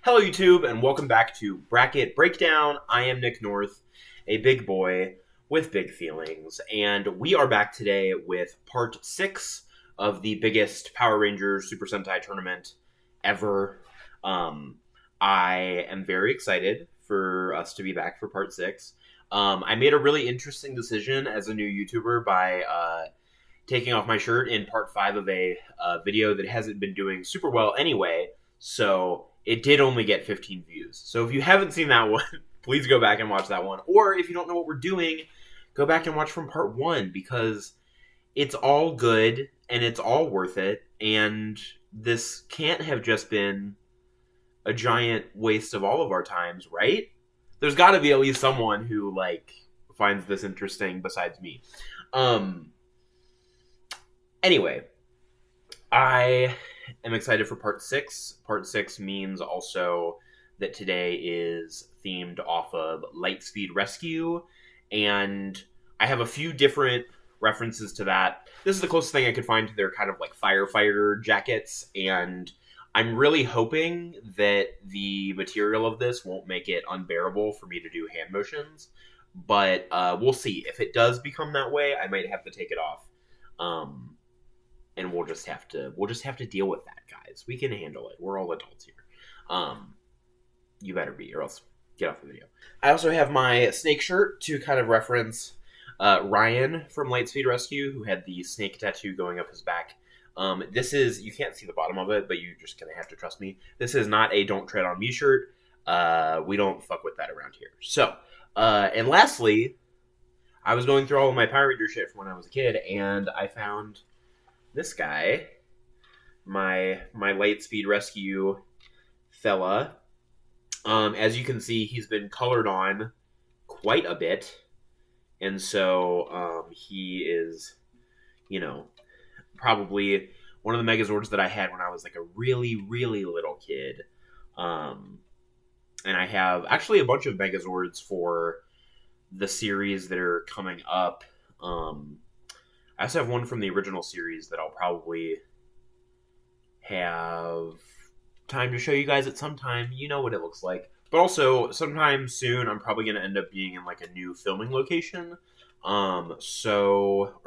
Hello YouTube, and welcome back to Bracket Breakdown. I am Nick North, a big boy with big feelings, and we are back today with part 6 of the biggest Power Rangers Super Sentai tournament ever. I am very excited for us to be back for part 6. I made a really interesting decision as a new YouTuber by taking off my shirt in part 5 of a video that hasn't been doing super well anyway, so it did only get 15 views. So if you haven't seen that one, please go back and watch that one. Or if you don't know what we're doing, go back and watch from part 1, because it's all good and it's all worth it. And this can't have just been a giant waste of all of our times, right? There's got to be at least someone who, finds this interesting besides me. Anyway, I am excited for part 6. Part 6 means also that today is themed off of Lightspeed Rescue, and I have a few different references to that. This is the closest thing I could find to their kind of firefighter jackets, and I'm really hoping that the material of this won't make it unbearable for me to do hand motions, but we'll see. If it does become that way, I might have to take it off. And we'll just have to deal with that, guys. We can handle it. We're all adults here. You better be, or else get off the video. I also have my snake shirt to kind of reference Ryan from Lightspeed Rescue, who had the snake tattoo going up his back. This is, you can't see the bottom of it, but you're just gonna have to trust me. This is not a "Don't Tread on Me" shirt. We don't fuck with that around here. So, and lastly, I was going through all of my Power Ranger shit from when I was a kid, and I found this guy, my Lightspeed Rescue fella. As you can see, he's been colored on quite a bit, and so he is, probably one of the Megazords that I had when I was a really, really little kid. And I have actually a bunch of Megazords for the series that are coming up. I also have one from the original series that I'll probably have time to show you guys at some time. You know what it looks like. But also, sometime soon, I'm probably going to end up being in a new filming location. Or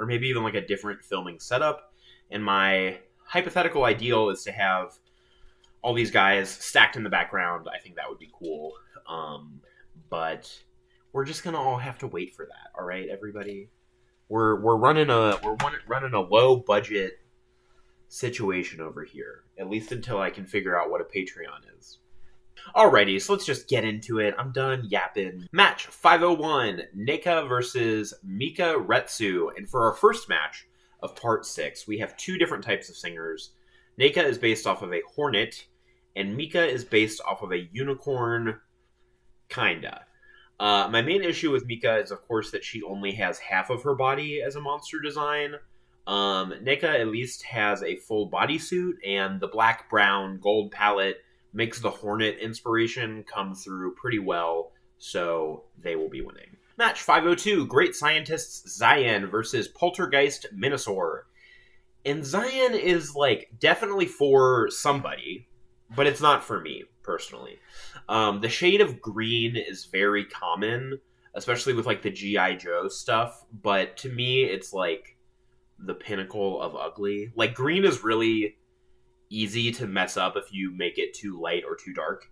maybe even a different filming setup. And my hypothetical ideal is to have all these guys stacked in the background. I think that would be cool. But we're just going to all have to wait for that. All right, everybody? We're running a low budget situation over here, at least until I can figure out what a Patreon is. Alrighty, so let's just get into it. I'm done yapping. Match 501, Nika versus Mika Retsu. And for our first match of part 6, we have two different types of singers. Nika is based off of a hornet, and Mika is based off of a unicorn, kinda. My main issue with Mika is, of course, that she only has half of her body as a monster design. Nika at least has a full bodysuit, and the black, brown, gold palette makes the Hornet inspiration come through pretty well, so they will be winning. Match 502, Great Scientists Zion versus Poltergeist Minosaur. And Zion is, definitely for somebody, but it's not for me, personally. The shade of green is very common, especially with the G.I. Joe stuff, but to me it's the pinnacle of ugly. Green is really easy to mess up if you make it too light or too dark.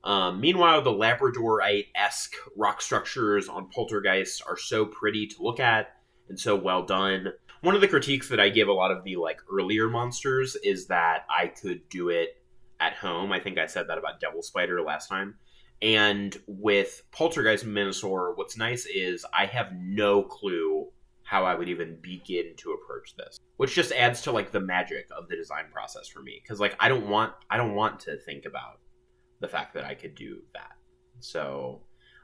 Meanwhile, the Labradorite-esque rock structures on Poltergeist are so pretty to look at and so well done. One of the critiques that I give a lot of the earlier monsters is that I could do it at home. I think I said that about Devil Spider last time. And with Poltergeist Minosaur, what's nice is I have no clue how I would even begin to approach this, which just adds to the magic of the design process for me, because I don't want to think about the fact that I could do that. So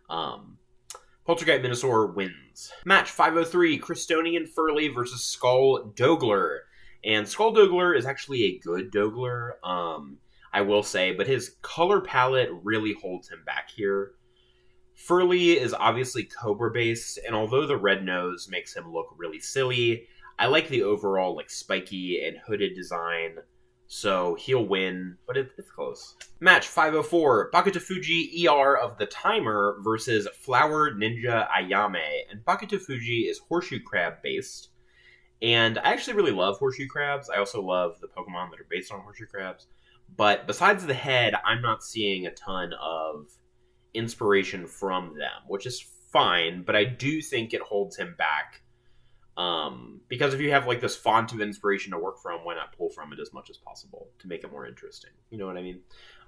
Poltergeist Minosaur wins. Match 503, Crystonian Furley versus Skull Dogler. And Skull Dogler is actually a good Dogler, I will say, but his color palette really holds him back here. Furley is obviously Cobra-based, and although the red nose makes him look really silly, I like the overall spiky and hooded design So he'll win, but it's close. Match 504, Bakutafuji ER of the Timer versus Flower Ninja Ayame. And Bakutafuji is horseshoe crab based. And I actually really love horseshoe crabs. I also love the Pokemon that are based on horseshoe crabs. But besides the head, I'm not seeing a ton of inspiration from them, which is fine, but I do think it holds him back. Because if you have like this font of inspiration to work from, why not pull from it as much as possible to make it more interesting? You know what I mean?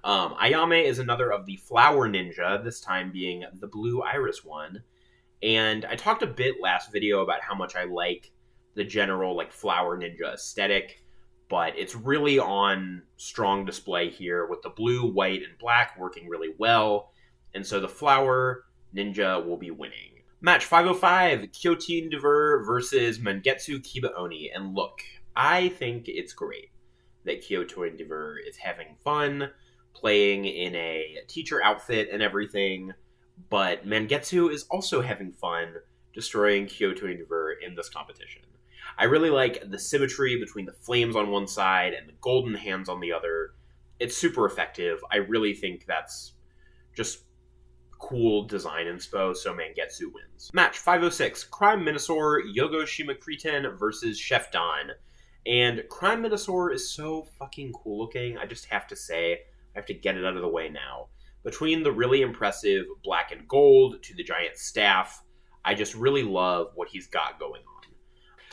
Ayame is another of the Flower Ninja, this time being the blue iris one. And I talked a bit last video about how much I like the general like Flower Ninja aesthetic, but it's really on strong display here with the blue, white, and black working really well. And so the Flower Ninja will be winning. Match 505, Kyotin Dever versus Mangetsu Kibaoni. And look, I think it's great that Kyotin Dever is having fun, playing in a teacher outfit and everything, but Mangetsu is also having fun destroying Kyotin Dever in this competition. I really like the symmetry between the flames on one side and the golden hands on the other. It's super effective. I really think that's just cool design inspo, so Mangetsu wins. Match 506, Crime Minosaur, Yogo Shimakriten versus Chef Don. And Crime Minosaur is so fucking cool looking, I just have to say, I have to get it out of the way now. Between the really impressive black and gold to the giant staff, I just really love what he's got going on.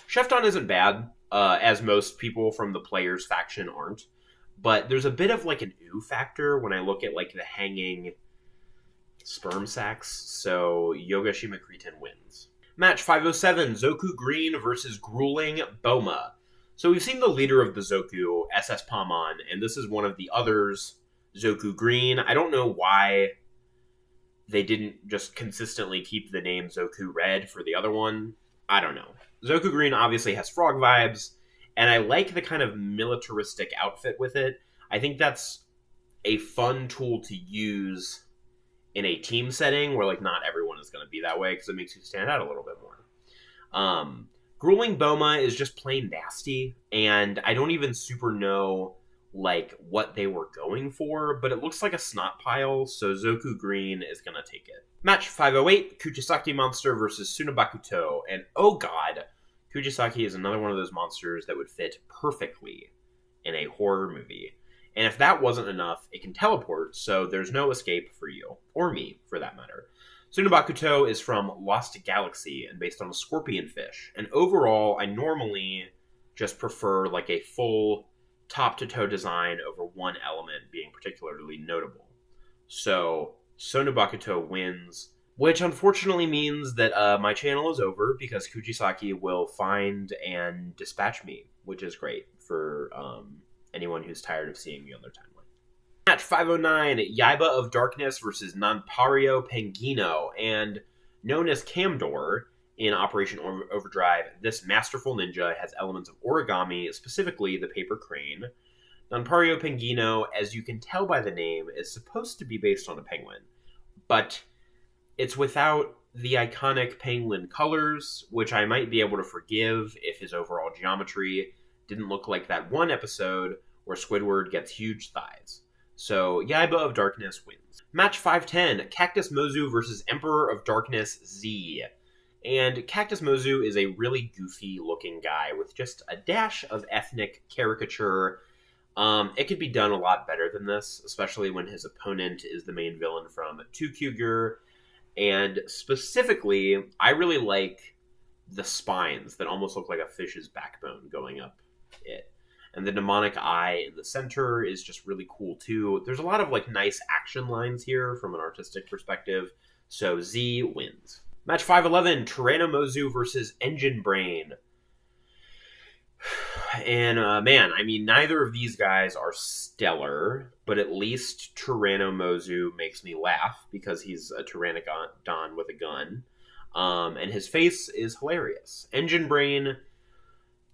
Chef Don isn't bad, as most people from the players faction aren't, but there's a bit of like an ooh factor when I look at like the hanging sperm sacs, so Yoga Shimakriten wins. Match 507, Zoku Green versus Grueling Boma. So we've seen the leader of the Zoku, SS Palmon, and this is one of the others, Zoku Green. I don't know why they didn't just consistently keep the name Zoku Red for the other one. I don't know. Zoku Green obviously has frog vibes, and I like the kind of militaristic outfit with it. I think that's a fun tool to use in a team setting where like not everyone is going to be that way because it makes you stand out a little bit more. Grueling Boma is just plain nasty, and I don't even super know like what they were going for, but it looks like a snot pile, so Zoku Green is going to take it. Match 508, Kuchisaki Monster versus Sunabakuto, and oh god, Kuchisaki is another one of those monsters that would fit perfectly in a horror movie. And if that wasn't enough, it can teleport, so there's no escape for you, or me, for that matter. Sunabakuto is from Lost Galaxy and based on a scorpion fish. And overall, I normally just prefer like a full top-to-toe design over one element being particularly notable. So, Sunabakuto wins, which unfortunately means that my channel is over because Kuchisaki will find and dispatch me, which is great for anyone who's tired of seeing me on their timeline. Match 509, Yaiba of Darkness versus Nanpario Pangino. And known as Camdor in Operation Overdrive, this masterful ninja has elements of origami, specifically the paper crane. Nanpario Pangino, as you can tell by the name, is supposed to be based on a penguin, but it's without the iconic penguin colors, which I might be able to forgive if his overall geometry didn't look like that one episode where Squidward gets huge thighs. So Yaiba of Darkness wins. Match 510, Cactus Mozu versus Emperor of Darkness Z. And Cactus Mozu is a really goofy looking guy with just a dash of ethnic caricature. It could be done a lot better than this, especially when his opponent is the main villain from 2Kyuger. And specifically, I really like the spines that almost look like a fish's backbone going up it. And the demonic eye in the center is just really cool too. There's a lot of like nice action lines here from an artistic perspective. So Z wins. Match 511, Tyrannomozu versus Engine Brain. And man, I mean, neither of these guys are stellar, but at least Tyrannomozu makes me laugh because he's a Tyrannodon with a gun. And his face is hilarious. Engine Brain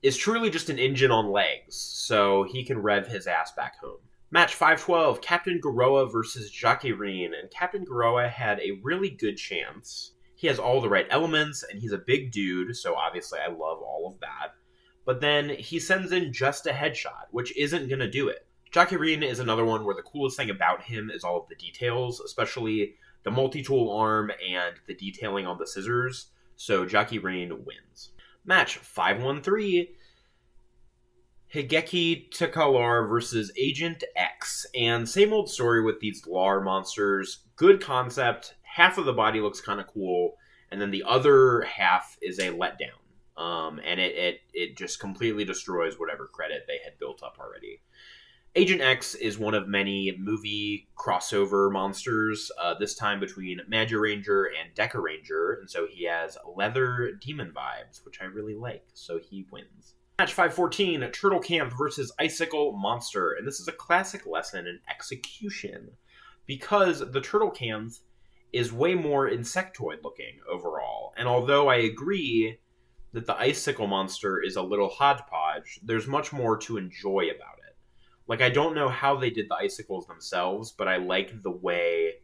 is truly just an engine on legs, so he can rev his ass back home. Match 512, Captain Garoa versus Jacqueline, and Captain Garoa had a really good chance. He has all the right elements, and he's a big dude, so obviously I love all of that. but then he sends in just a headshot, which isn't going to do it. Jaquirin is another one where the coolest thing about him is all of the details, especially the multi-tool arm and the detailing on the scissors, so Jaquirin wins. Match 513, Higeki Takalar versus Agent X. And same old story with these LAR monsters. Good concept, half of the body looks kind of cool, and then the other half is a letdown. And it just completely destroys whatever credit they had built up already. Agent X is one of many movie crossover monsters, this time between Magi Ranger and Deca Ranger, and so he has leather demon vibes, which I really like, so he wins. Match 514, Turtle Camp versus Icicle Monster, and this is a classic lesson in execution, because the Turtle Camp is way more insectoid looking overall, and although I agree that the Icicle Monster is a little hodgepodge, there's much more to enjoy about it. Like, I don't know how they did the icicles themselves, but I like the way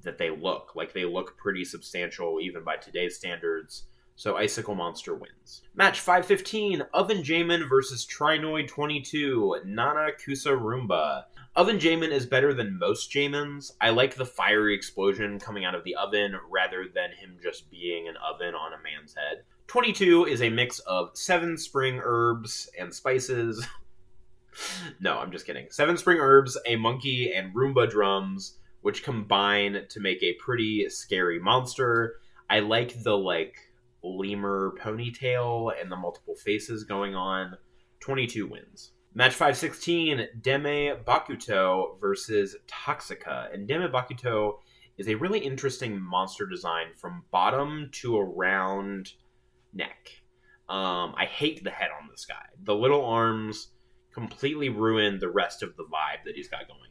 that they look. Like, they look pretty substantial, even by today's standards. So, Icicle Monster wins. Match 515, Oven Jamin versus Trinoid 22, Nana Kusa Roomba. Oven Jamin is better than most Jamins. I like the fiery explosion coming out of the oven, rather than him just being an oven on a man's head. 22 is a mix of 7 spring herbs and spices. No, I'm just kidding. 7 spring herbs, a monkey, and Roomba drums, which combine to make a pretty scary monster. I like the, lemur ponytail and the multiple faces going on. 22 wins. Match 516, Deme Bakuto versus Toxica. And Deme Bakuto is a really interesting monster design from bottom to around neck. I hate the head on this guy. The little arms completely ruin the rest of the vibe that he's got going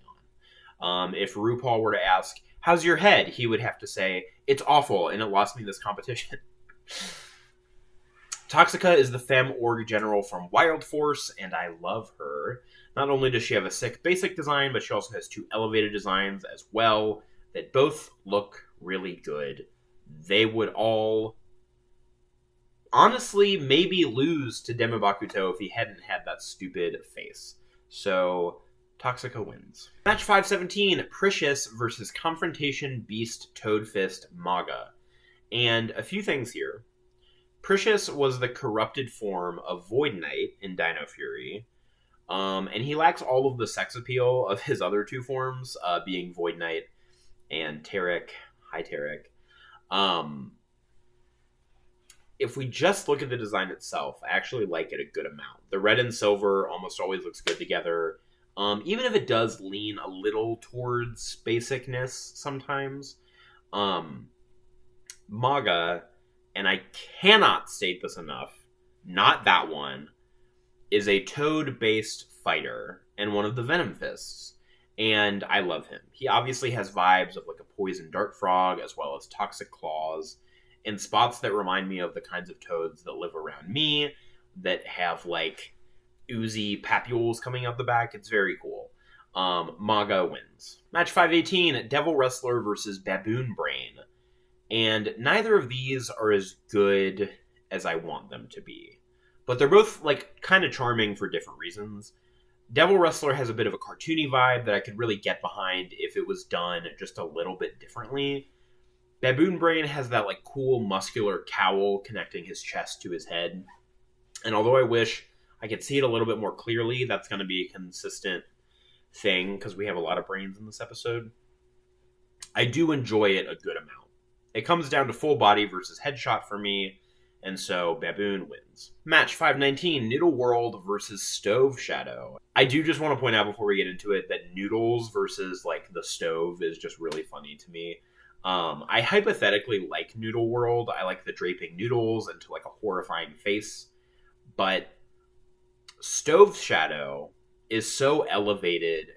on. If RuPaul were to ask, how's your head? He would have to say, it's awful, and it lost me this competition. Toxica is the Femme Org General from Wild Force, and I love her. Not only does she have a sick basic design, but she also has 2 elevated designs as well that both look really good. They would all honestly maybe lose to Deme Bakuto if he hadn't had that stupid face. So, Toxica wins. Match 517, Precious versus Confrontation Beast Toadfist Maga. And a few things here. Precious was the corrupted form of Void Knight in Dino Fury, and he lacks all of the sex appeal of his other 2 forms, being Void Knight and Tarek. Hi, Tarek. If we just look at the design itself, I actually like it a good amount. The red and silver almost always looks good together, even if it does lean a little towards basicness sometimes. Maga, and I cannot state this enough, not that one, is a toad-based fighter and one of the Venom Fists. And I love him. He obviously has vibes of a poison dart frog, as well as toxic claws, and spots that remind me of the kinds of toads that live around me, that have, oozy papules coming out the back. It's very cool. Maga wins. Match 518, Devil Wrestler versus Baboon Brain. And neither of these are as good as I want them to be. But they're both, kind of charming for different reasons. Devil Wrestler has a bit of a cartoony vibe that I could really get behind if it was done just a little bit differently. Baboon Brain has that, cool muscular cowl connecting his chest to his head. And although I wish I could see it a little bit more clearly, that's going to be a consistent thing, because we have a lot of brains in this episode. I do enjoy it a good amount. It comes down to full body versus headshot for me, and so Baboon wins. Match 519, Noodle World versus Stove Shadow. I do just want to point out before we get into it that Noodles versus, the stove is just really funny to me. I hypothetically like Noodle World. I like the draping noodles into, a horrifying face. But Stove Shadow is so elevated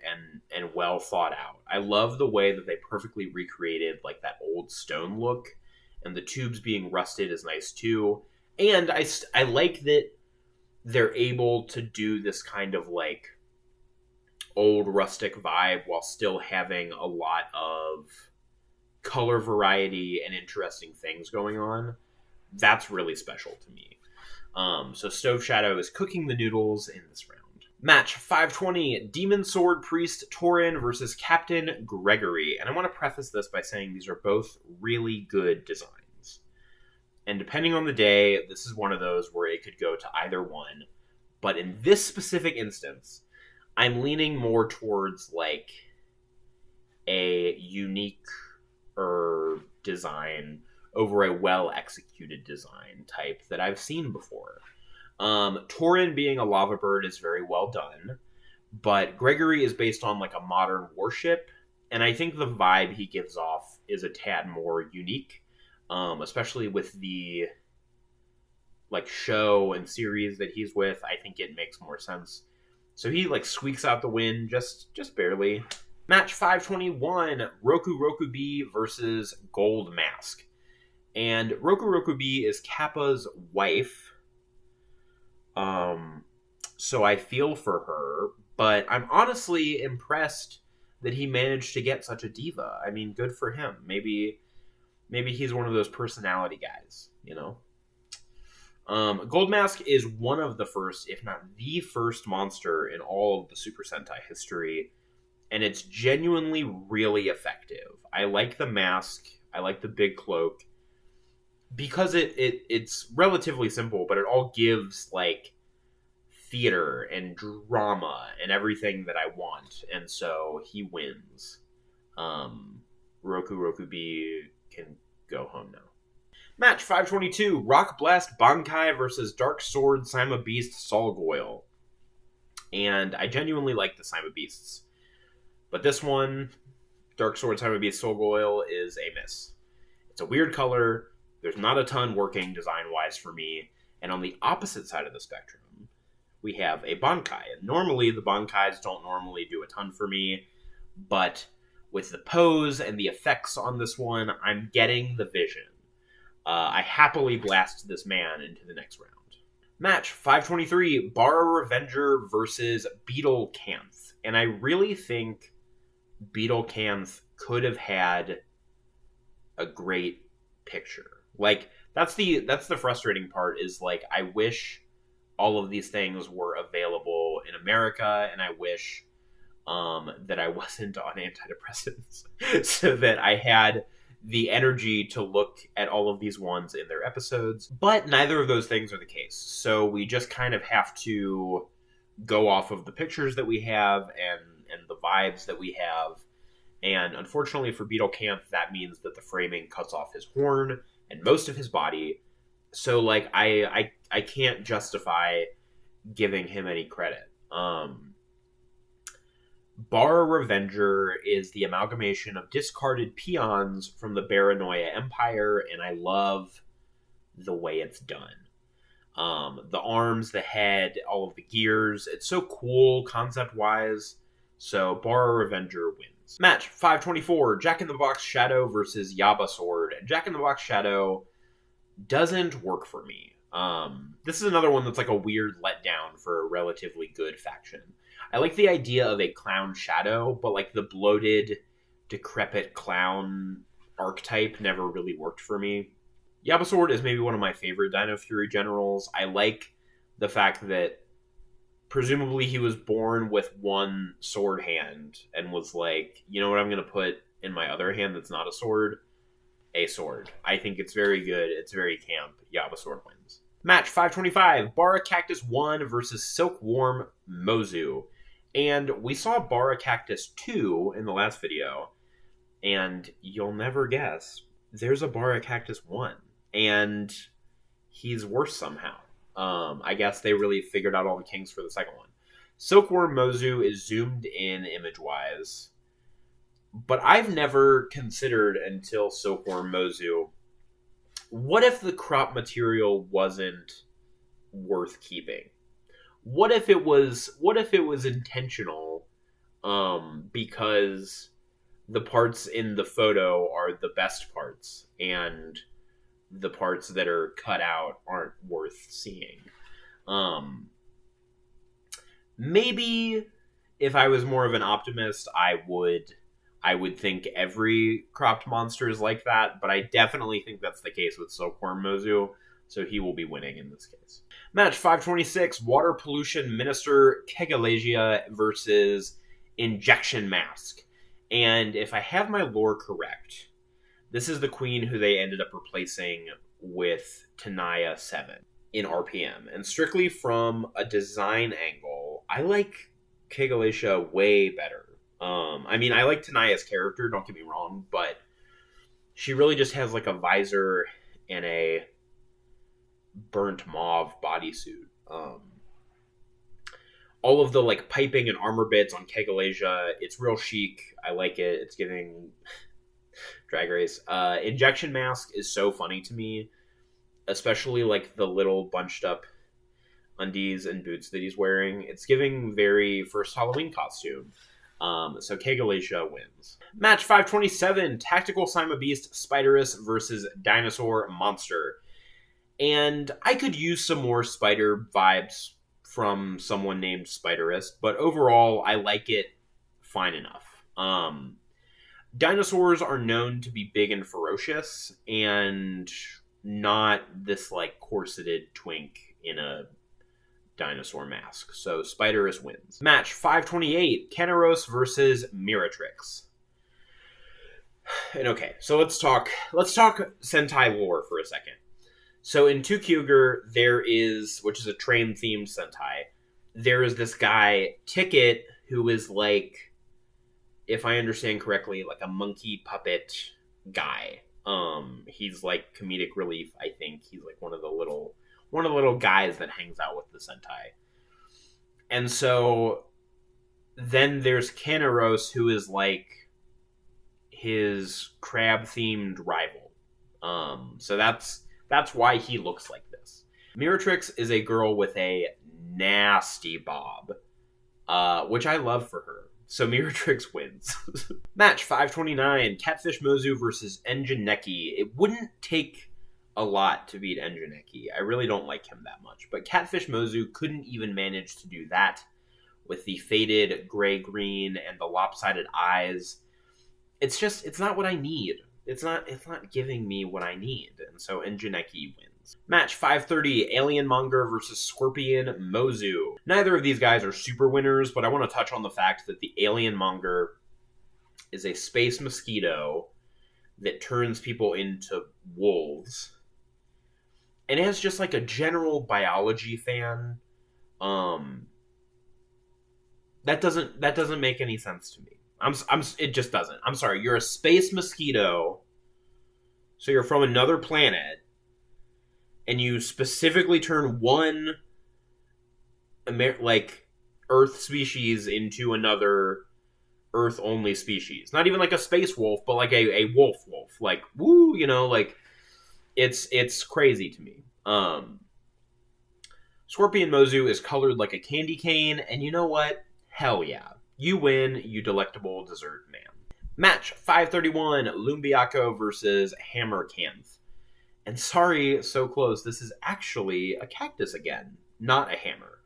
and well thought out. I love the way that they perfectly recreated that old stone look, and the tubes being rusted is nice too. And I like that they're able to do this kind of old rustic vibe while still having a lot of color variety and interesting things going on. That's really special to me. So Stove Shadow is cooking the noodles in this round. Match 520, Demon Sword Priest Torin versus Captain Gregory. And I want to preface this by saying these are both really good designs. And depending on the day, this is one of those where it could go to either one. But in this specific instance, I'm leaning more towards like a unique design over a well-executed design type that I've seen before. Torin being a lava bird is very well done, but Gregory is based on like a modern warship, and I think the vibe he gives off is a tad more unique, especially with the like show and series that he's with. I think it makes more sense. So he like squeaks out the win just barely. Match 521, Roku Roku B versus Gold Mask. And Roku Roku B is Kappa's wife. So I feel for her, but I'm honestly impressed that he managed to get such a diva. I mean, good for him. Maybe he's one of those personality guys, you know? Gold Mask is one of the first, if not the first monster in all of the Super Sentai history, and it's genuinely really effective. I like the mask. I like the big cloak. Because it's relatively simple, but it all gives, like, theater and drama and everything that I want, and so he wins. Roku Roku B can go home now. Match 522, Rock Blast Bankai versus Dark Sword Saima Beast Solgoyle. And I genuinely like the Saima Beasts. But this one, Dark Sword Saima Beast Solgoyle, is a miss. It's a weird color. There's not a ton working design-wise for me. And on the opposite side of the spectrum, we have a Bankai. And normally, the Bankais don't normally do a ton for me. But with the pose and the effects on this one, I'm getting the vision. I happily blast this man into the next round. Match 523, Bara Revenger versus Beetle Canth. And I really think Beetle Canth could have had a great picture. Like, that's the frustrating part, is like, I wish all of these things were available in America, and I wish that I wasn't on antidepressants so that I had the energy to look at all of these ones in their episodes. But neither of those things are the case. So we just kind of have to go off of the pictures that we have and the vibes that we have. And unfortunately for Beetle Camp, that means that the framing cuts off his horn and most of his body. So like I can't justify giving him any credit. Bara Revenger is the amalgamation of discarded peons from the Baranoia Empire, and I love the way it's done. The arms, the head, all of the gears, it's so cool concept-wise. So Bara Revenger wins. Match 524, Jack-in-the-Box Shadow versus Yaba Sword. And Jack-in-the-Box Shadow doesn't work for me. This is another one that's like a weird letdown for a relatively good faction. I like the idea of a clown shadow, but like the bloated, decrepit clown archetype never really worked for me. Yaba Sword is maybe one of my favorite Dino Fury generals. I like the fact that presumably he was born with one sword hand and was like, you know what I'm going to put in my other hand that's not a sword? A sword. I think it's very good. It's very camp. Yaba Sword wins. Match 525, Bara Cactus 1 versus Silkworm Mozu. And we saw Bara Cactus 2 in the last video, and you'll never guess, there's a Bara Cactus 1, and he's worse somehow. I guess they really figured out all the kinks for the second one. Silkworm Mozu is zoomed in image-wise, but I've never considered until Silkworm Mozu, what if the crop material wasn't worth keeping? What if it was intentional, because the parts in the photo are the best parts, and the parts that are cut out aren't worth seeing? Maybe if I was more of an optimist, I would think every cropped monster is like that, but I definitely think that's the case with Silkworm Mozu. So he will be winning in this case. Match 526, Water Pollution Minister Kegalasia versus Injection Mask. And if I have my lore correct, this is the queen who they ended up replacing with Tanaya 7 in RPM. And strictly from a design angle, I like Kegalasia way better. I mean, I like Tanaya's character, don't get me wrong, but she really just has like a visor and a burnt mauve bodysuit. All of the like piping and armor bits on Kegalasia, it's real chic. I like it. It's giving Drag Race. Injection Mask is so funny to me, especially like the little bunched up undies and boots that he's wearing. It's giving very first Halloween costume. So Kegalasia wins. Match 527, Tactical Sima Beast Spiderus versus Dinosaur Monster. And I could use some more spider vibes from someone named Spiderus, but overall, I like it fine enough. Dinosaurs are known to be big and ferocious, and not this, like, corseted twink in a dinosaur mask. So Spiderus wins. Match 528, Keneros versus Miratrix. And okay, so let's talk Sentai lore for a second. So in Tukyuger, there is, which is a train-themed Sentai, there is this guy, Ticket, who is like, if I understand correctly, like a monkey puppet guy. He's like comedic relief, I think. He's like one of the little guys that hangs out with the Sentai. And so then there's Keneros, who is like his crab-themed rival. So that's why he looks like this. Miratrix is a girl with a nasty bob, which I love for her. So Miratrix wins. Match 529, Catfish Mozu versus Enjineki. It wouldn't take a lot to beat Enjineki. I really don't like him that much. But Catfish Mozu couldn't even manage to do that with the faded gray-green and the lopsided eyes. It's not what I need. It's not giving me what I need, and so Enjineki wins. Match 530, Alien Monger versus Scorpion Mozu. Neither of these guys are super winners, but I want to touch on the fact that the Alien Monger is a space mosquito that turns people into wolves. And as just like a general biology fan, that doesn't make any sense to me. It just doesn't. I'm sorry. You're a space mosquito, so you're from another planet, and you specifically turn one, like, Earth species into another Earth-only species. Not even like a space wolf, but like a wolf. Like, woo, like, it's crazy to me. Scorpion Mozu is colored like a candy cane, and you know what? Hell yeah. You win, you delectable dessert man. Match 531, Lumbiaco versus Hammerkanth. And sorry, so close, this is actually a cactus again, not a hammer.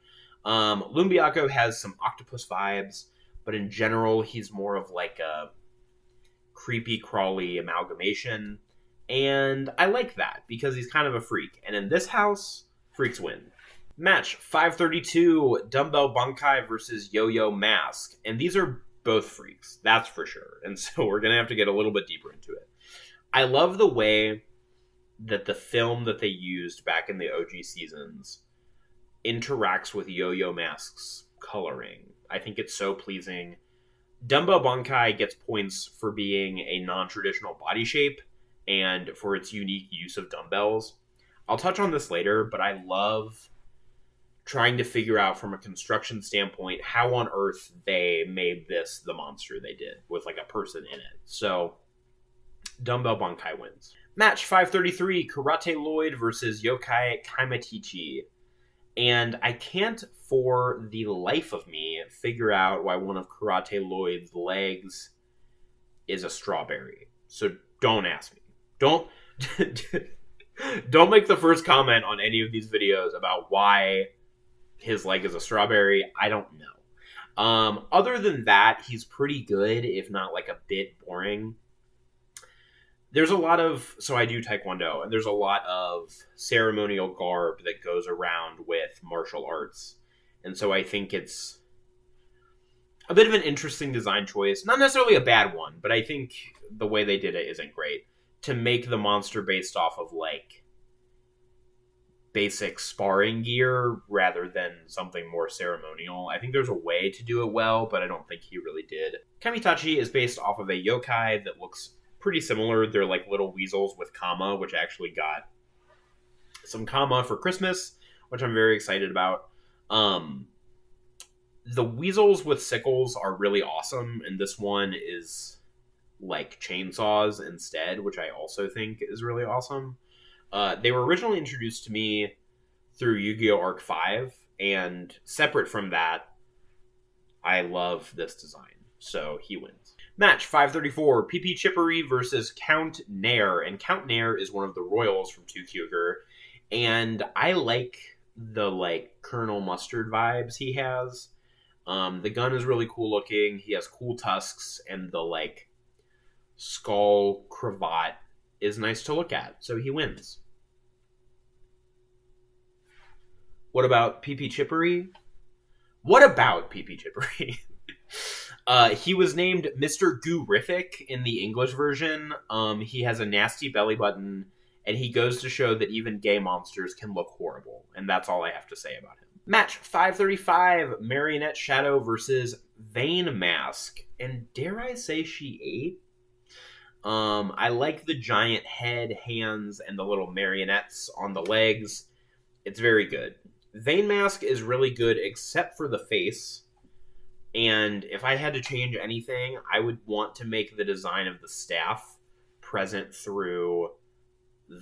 Lumbiaco has some octopus vibes, but in general, he's more of like a creepy, crawly amalgamation. And I like that, because he's kind of a freak. And in this house, freaks win. Match 532, Dumbbell Bankai versus Yo-Yo Mask. And these are both freaks, that's for sure. And so we're going to have to get a little bit deeper into it. I love the way that the film that they used back in the OG seasons interacts with Yo-Yo Mask's coloring. I think it's so pleasing. Dumbbell Bankai gets points for being a non-traditional body shape and for its unique use of dumbbells. I'll touch on this later, but I love trying to figure out from a construction standpoint how on earth they made this the monster they did with like a person in it. So Dumbbell Bankai wins. Match 533, Karate Lloyd versus Yokai Kaimatichi. And I can't for the life of me figure out why one of Karate Lloyd's legs is a strawberry. So don't ask me. Don't make the first comment on any of these videos about why his leg is a strawberry. I don't know. Other than that, he's pretty good, if not like a bit boring. there's a lot of, so I do Taekwondo, and there's a lot of ceremonial garb that goes around with martial arts. And so I think it's a bit of an interesting design choice. Not necessarily a bad one, but I think the way they did it isn't great. To make the monster based off of, like, basic sparring gear rather than something more ceremonial. I think there's a way to do it well, but I don't think he really did. Kamitachi is based off of a yokai that looks pretty similar. They're like little weasels with kama, which I actually got some kama for Christmas, which I'm very excited about. The weasels with sickles are really awesome, and this one is like chainsaws instead, which I also think is really awesome. They were originally introduced to me through Yu-Gi-Oh! Arc 5, and separate from that, I love this design. So he wins. Match 534, PP Chippery versus Count Nair. And Count Nair is one of the royals from 2Kyogre, and I like the, like, Colonel Mustard vibes he has. The gun is really cool looking. He has cool tusks, and the, like, skull cravat is nice to look at. So he wins. What about PP Chippery? What about PP Chippery? He was named Mr. Goorific in the English version. He has a nasty belly button, and he goes to show that even gay monsters can look horrible. And that's all I have to say about him. Match 535, Marionette Shadow versus Vein Mask. And dare I say she ate? I like the giant head, hands, and the little marionettes on the legs. It's very good. Vein Mask is really good except for the face. And if I had to change anything, I would want to make the design of the staff present through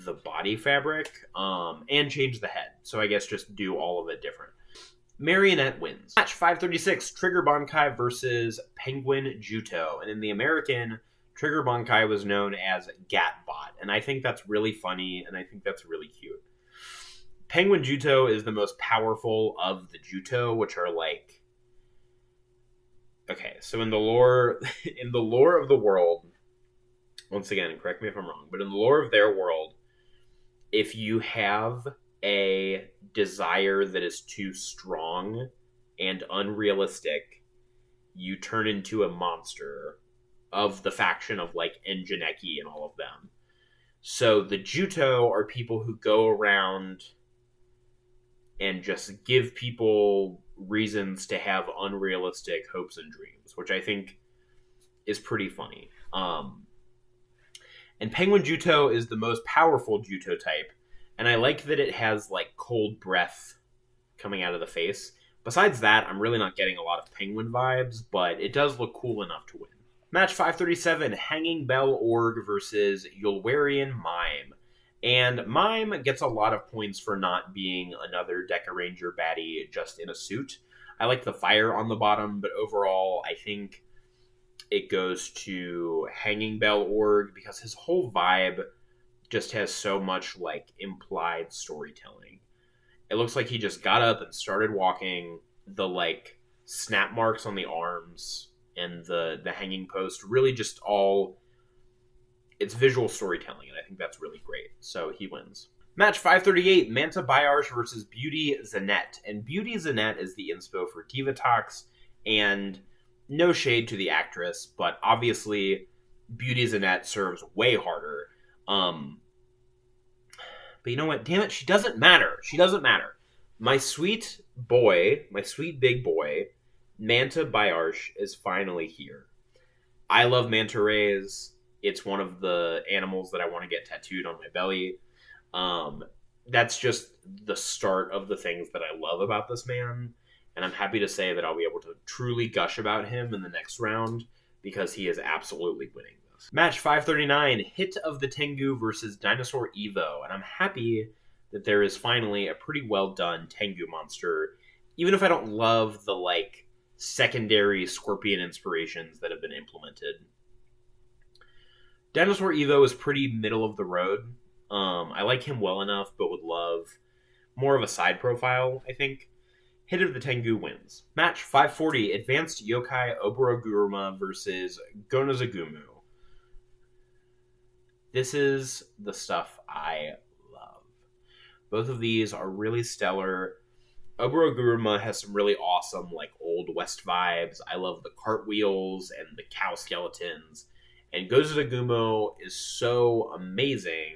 the body fabric, and change the head. So I guess just do all of it different. Marionette wins. Match 536, Trigger Bankai versus Penguin Juto. And in the American, Trigger Bankai was known as Gatbot. And I think that's really funny, and I think that's really cute. Penguin Juto is the most powerful of the Juto, which are like... Okay, so in the lore of the world, once again, correct me if I'm wrong, but in the lore of their world, if you have a desire that is too strong and unrealistic, you turn into a monster of the faction of, like, Enjaneki and all of them. So the Juto are people who go around and just give people reasons to have unrealistic hopes and dreams, which I think is pretty funny. And Penguin Juto is the most powerful Juto type, and I like that it has, like, cold breath coming out of the face. Besides that, I'm really not getting a lot of penguin vibes, but it does look cool enough to win. Match 537, Hanging Bell Org versus Yulwarian Mime. And Mime gets a lot of points for not being another Deca Ranger baddie just in a suit. I like the fire on the bottom, but overall, I think it goes to Hanging Bell Org because his whole vibe just has so much, like, implied storytelling. It looks like he just got up and started walking. The, like, snap marks on the arms and the hanging post really just all... It's visual storytelling, and I think that's really great. So he wins. Match 538, Manta Biarsh versus Beauty Zonette. And Beauty Zonette is the inspo for Divatox, and no shade to the actress, but obviously Beauty Zonette serves way harder. But you know what? Damn it, she doesn't matter. She doesn't matter. My sweet boy, my sweet big boy, Manta Biarsh is finally here. I love manta rays. It's one of the animals that I want to get tattooed on my belly. That's just the start of the things that I love about this man. And I'm happy to say that I'll be able to truly gush about him in the next round because he is absolutely winning this. Match 539, Hit of the Tengu versus Dinosaur Evo. And I'm happy that there is finally a pretty well done Tengu monster, even if I don't love the, like, secondary Scorpion inspirations that have been implemented. Dinosaur Evo is pretty middle of the road. I like him well enough, but would love more of a side profile, I think. Hit of the Tengu wins. Match 540, Advanced Yokai Oboroguruma versus Gonozagumu. This is the stuff I love. Both of these are really stellar. Oburaguruma has some really awesome, like, Old West vibes. I love the cartwheels and the cow skeletons. And Gozudagumo is so amazing.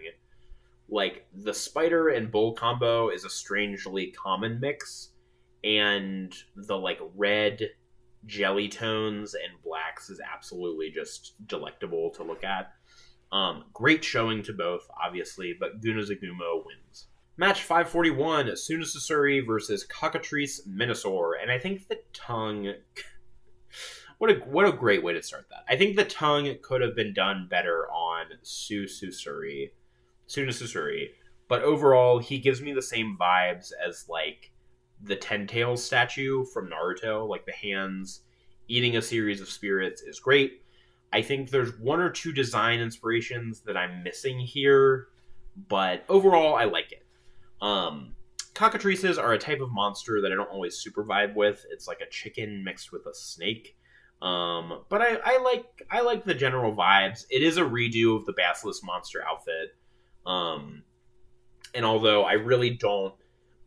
Like, the spider and bull combo is a strangely common mix. And the, like, red jelly tones and blacks is absolutely just delectable to look at. Great showing to both, obviously, but Gunazagumo wins. Match 541, Sunasusuri versus Cockatrice Minosaur. And I think the tongue... what a great way to start that. I think the tongue could have been done better on Sunasusuri. But overall, he gives me the same vibes as, like, the Ten Tails statue from Naruto. Like, the hands eating a series of spirits is great. I think there's one or two design inspirations that I'm missing here, but overall, I like it. Cockatrices are a type of monster that I don't always super vibe with. It's like a chicken mixed with a snake. But I like the general vibes. It is a redo of the Basilisk monster outfit. And although I really don't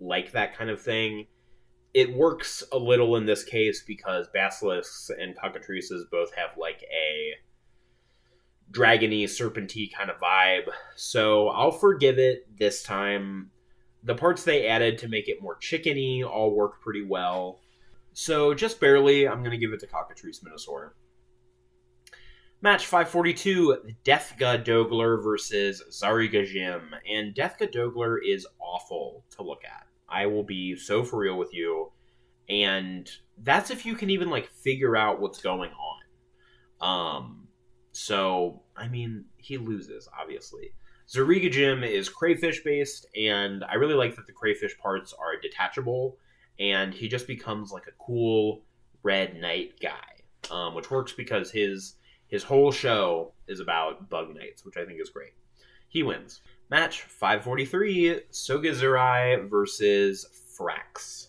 like that kind of thing, it works a little in this case because Basilisks and Cockatrices both have like a dragony, serpenty kind of vibe. So I'll forgive it this time. The parts they added to make it more chickeny all work pretty well. So just barely, I'm going to give it to Cockatrice Minosaur. Match 542, Deathga Dogler versus Zariga Jim. And Deathga Dogler is awful to look at. I will be so for real with you. And that's if you can even, like, figure out what's going on. So, I mean, he loses, obviously. Zariga Jim is crayfish based, and I really like that the crayfish parts are detachable, and he just becomes like a cool red knight guy, which works because his whole show is about bug knights, which I think is great. He wins. Match 543, Sogezurai versus Frax.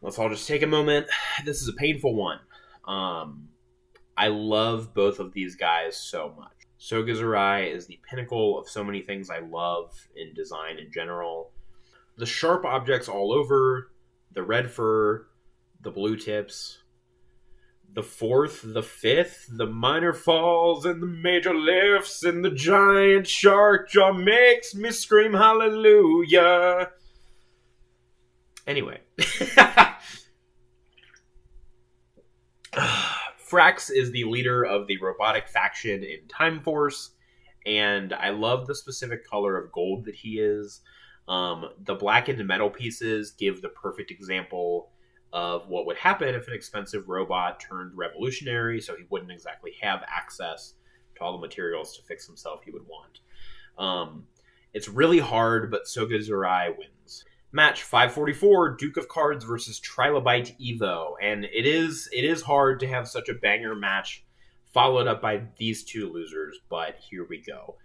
Let's all just take a moment. This is a painful one. I love both of these guys so much. Sogezurai is the pinnacle of so many things I love in design in general. The sharp objects all over, the red fur, the blue tips, the fourth, the fifth, the minor falls, and the major lifts, and the giant shark jaw makes me scream hallelujah. Anyway. Frax is the leader of the robotic faction in Time Force, and I love the specific color of gold that he is. The blackened metal pieces give the perfect example of what would happen if an expensive robot turned revolutionary, so he wouldn't exactly have access to all the materials to fix himself he would want. It's really hard, but Sogezurai wins. Match 544, Duke of Cards versus Trilobite Evo. And it is hard to have such a banger match followed up by these two losers, but here we go.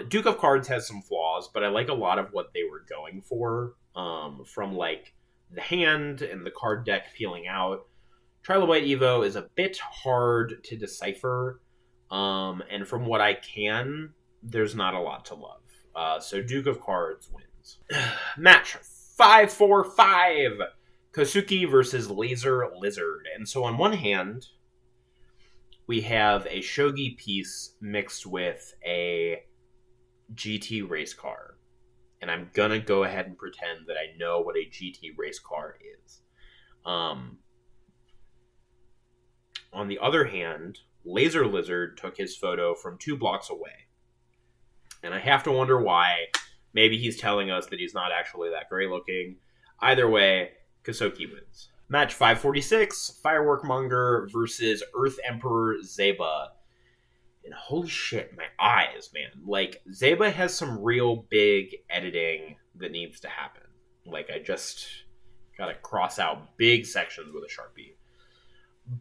Duke of Cards has some flaws, but I like a lot of what they were going for, from like the hand and the card deck peeling out. Trilobite Evo is a bit hard to decipher, and from what I can, there's not a lot to love. So Duke of Cards wins. Match 545, Kosuki versus Laser Lizard. And so on one hand, we have a shogi piece mixed with a GT race car. And I'm gonna go ahead and pretend that I know what a GT race car is. On the other hand, Laser Lizard took his photo from 2 blocks away. And I have to wonder why. Maybe he's telling us that he's not actually that great looking. Either way, Kosuki wins. Match 546, Firework Monger versus Earth Emperor Zeba. And holy shit, my eyes, man. Like, Zeba has some real big editing that needs to happen. Like, I just gotta cross out big sections with a Sharpie.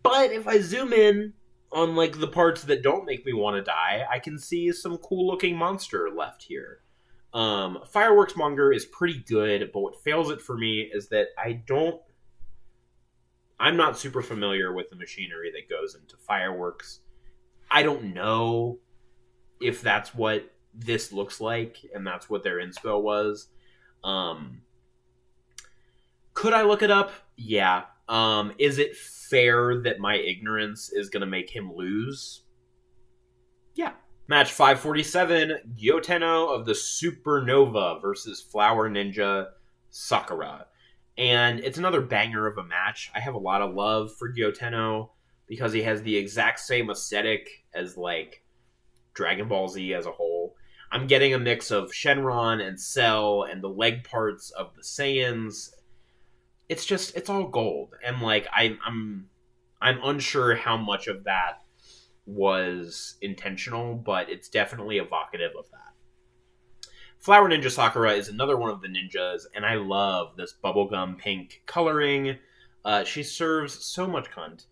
But if I zoom in on, like, the parts that don't make me want to die, I can see some cool looking monster left here. Fireworks Monger is pretty good, but what fails it for me is that I'm not super familiar with the machinery that goes into fireworks. I don't know if that's what this looks like and that's what their inspo was. Could I look it up? Yeah. Is it fair that my ignorance is going to make him lose? Yeah. Match 547, Gyoteno of the Supernova versus Flower Ninja Sakura. And it's another banger of a match. I have a lot of love for Gyoteno because he has the exact same aesthetic as, like, Dragon Ball Z as a whole. I'm getting a mix of Shenron and Cell and the leg parts of the Saiyans. It's all gold. And, like, I'm unsure how much of that was intentional, but it's definitely evocative of that. Flower Ninja Sakura is another one of the ninjas, and I love this bubblegum pink coloring. She serves so much cunt,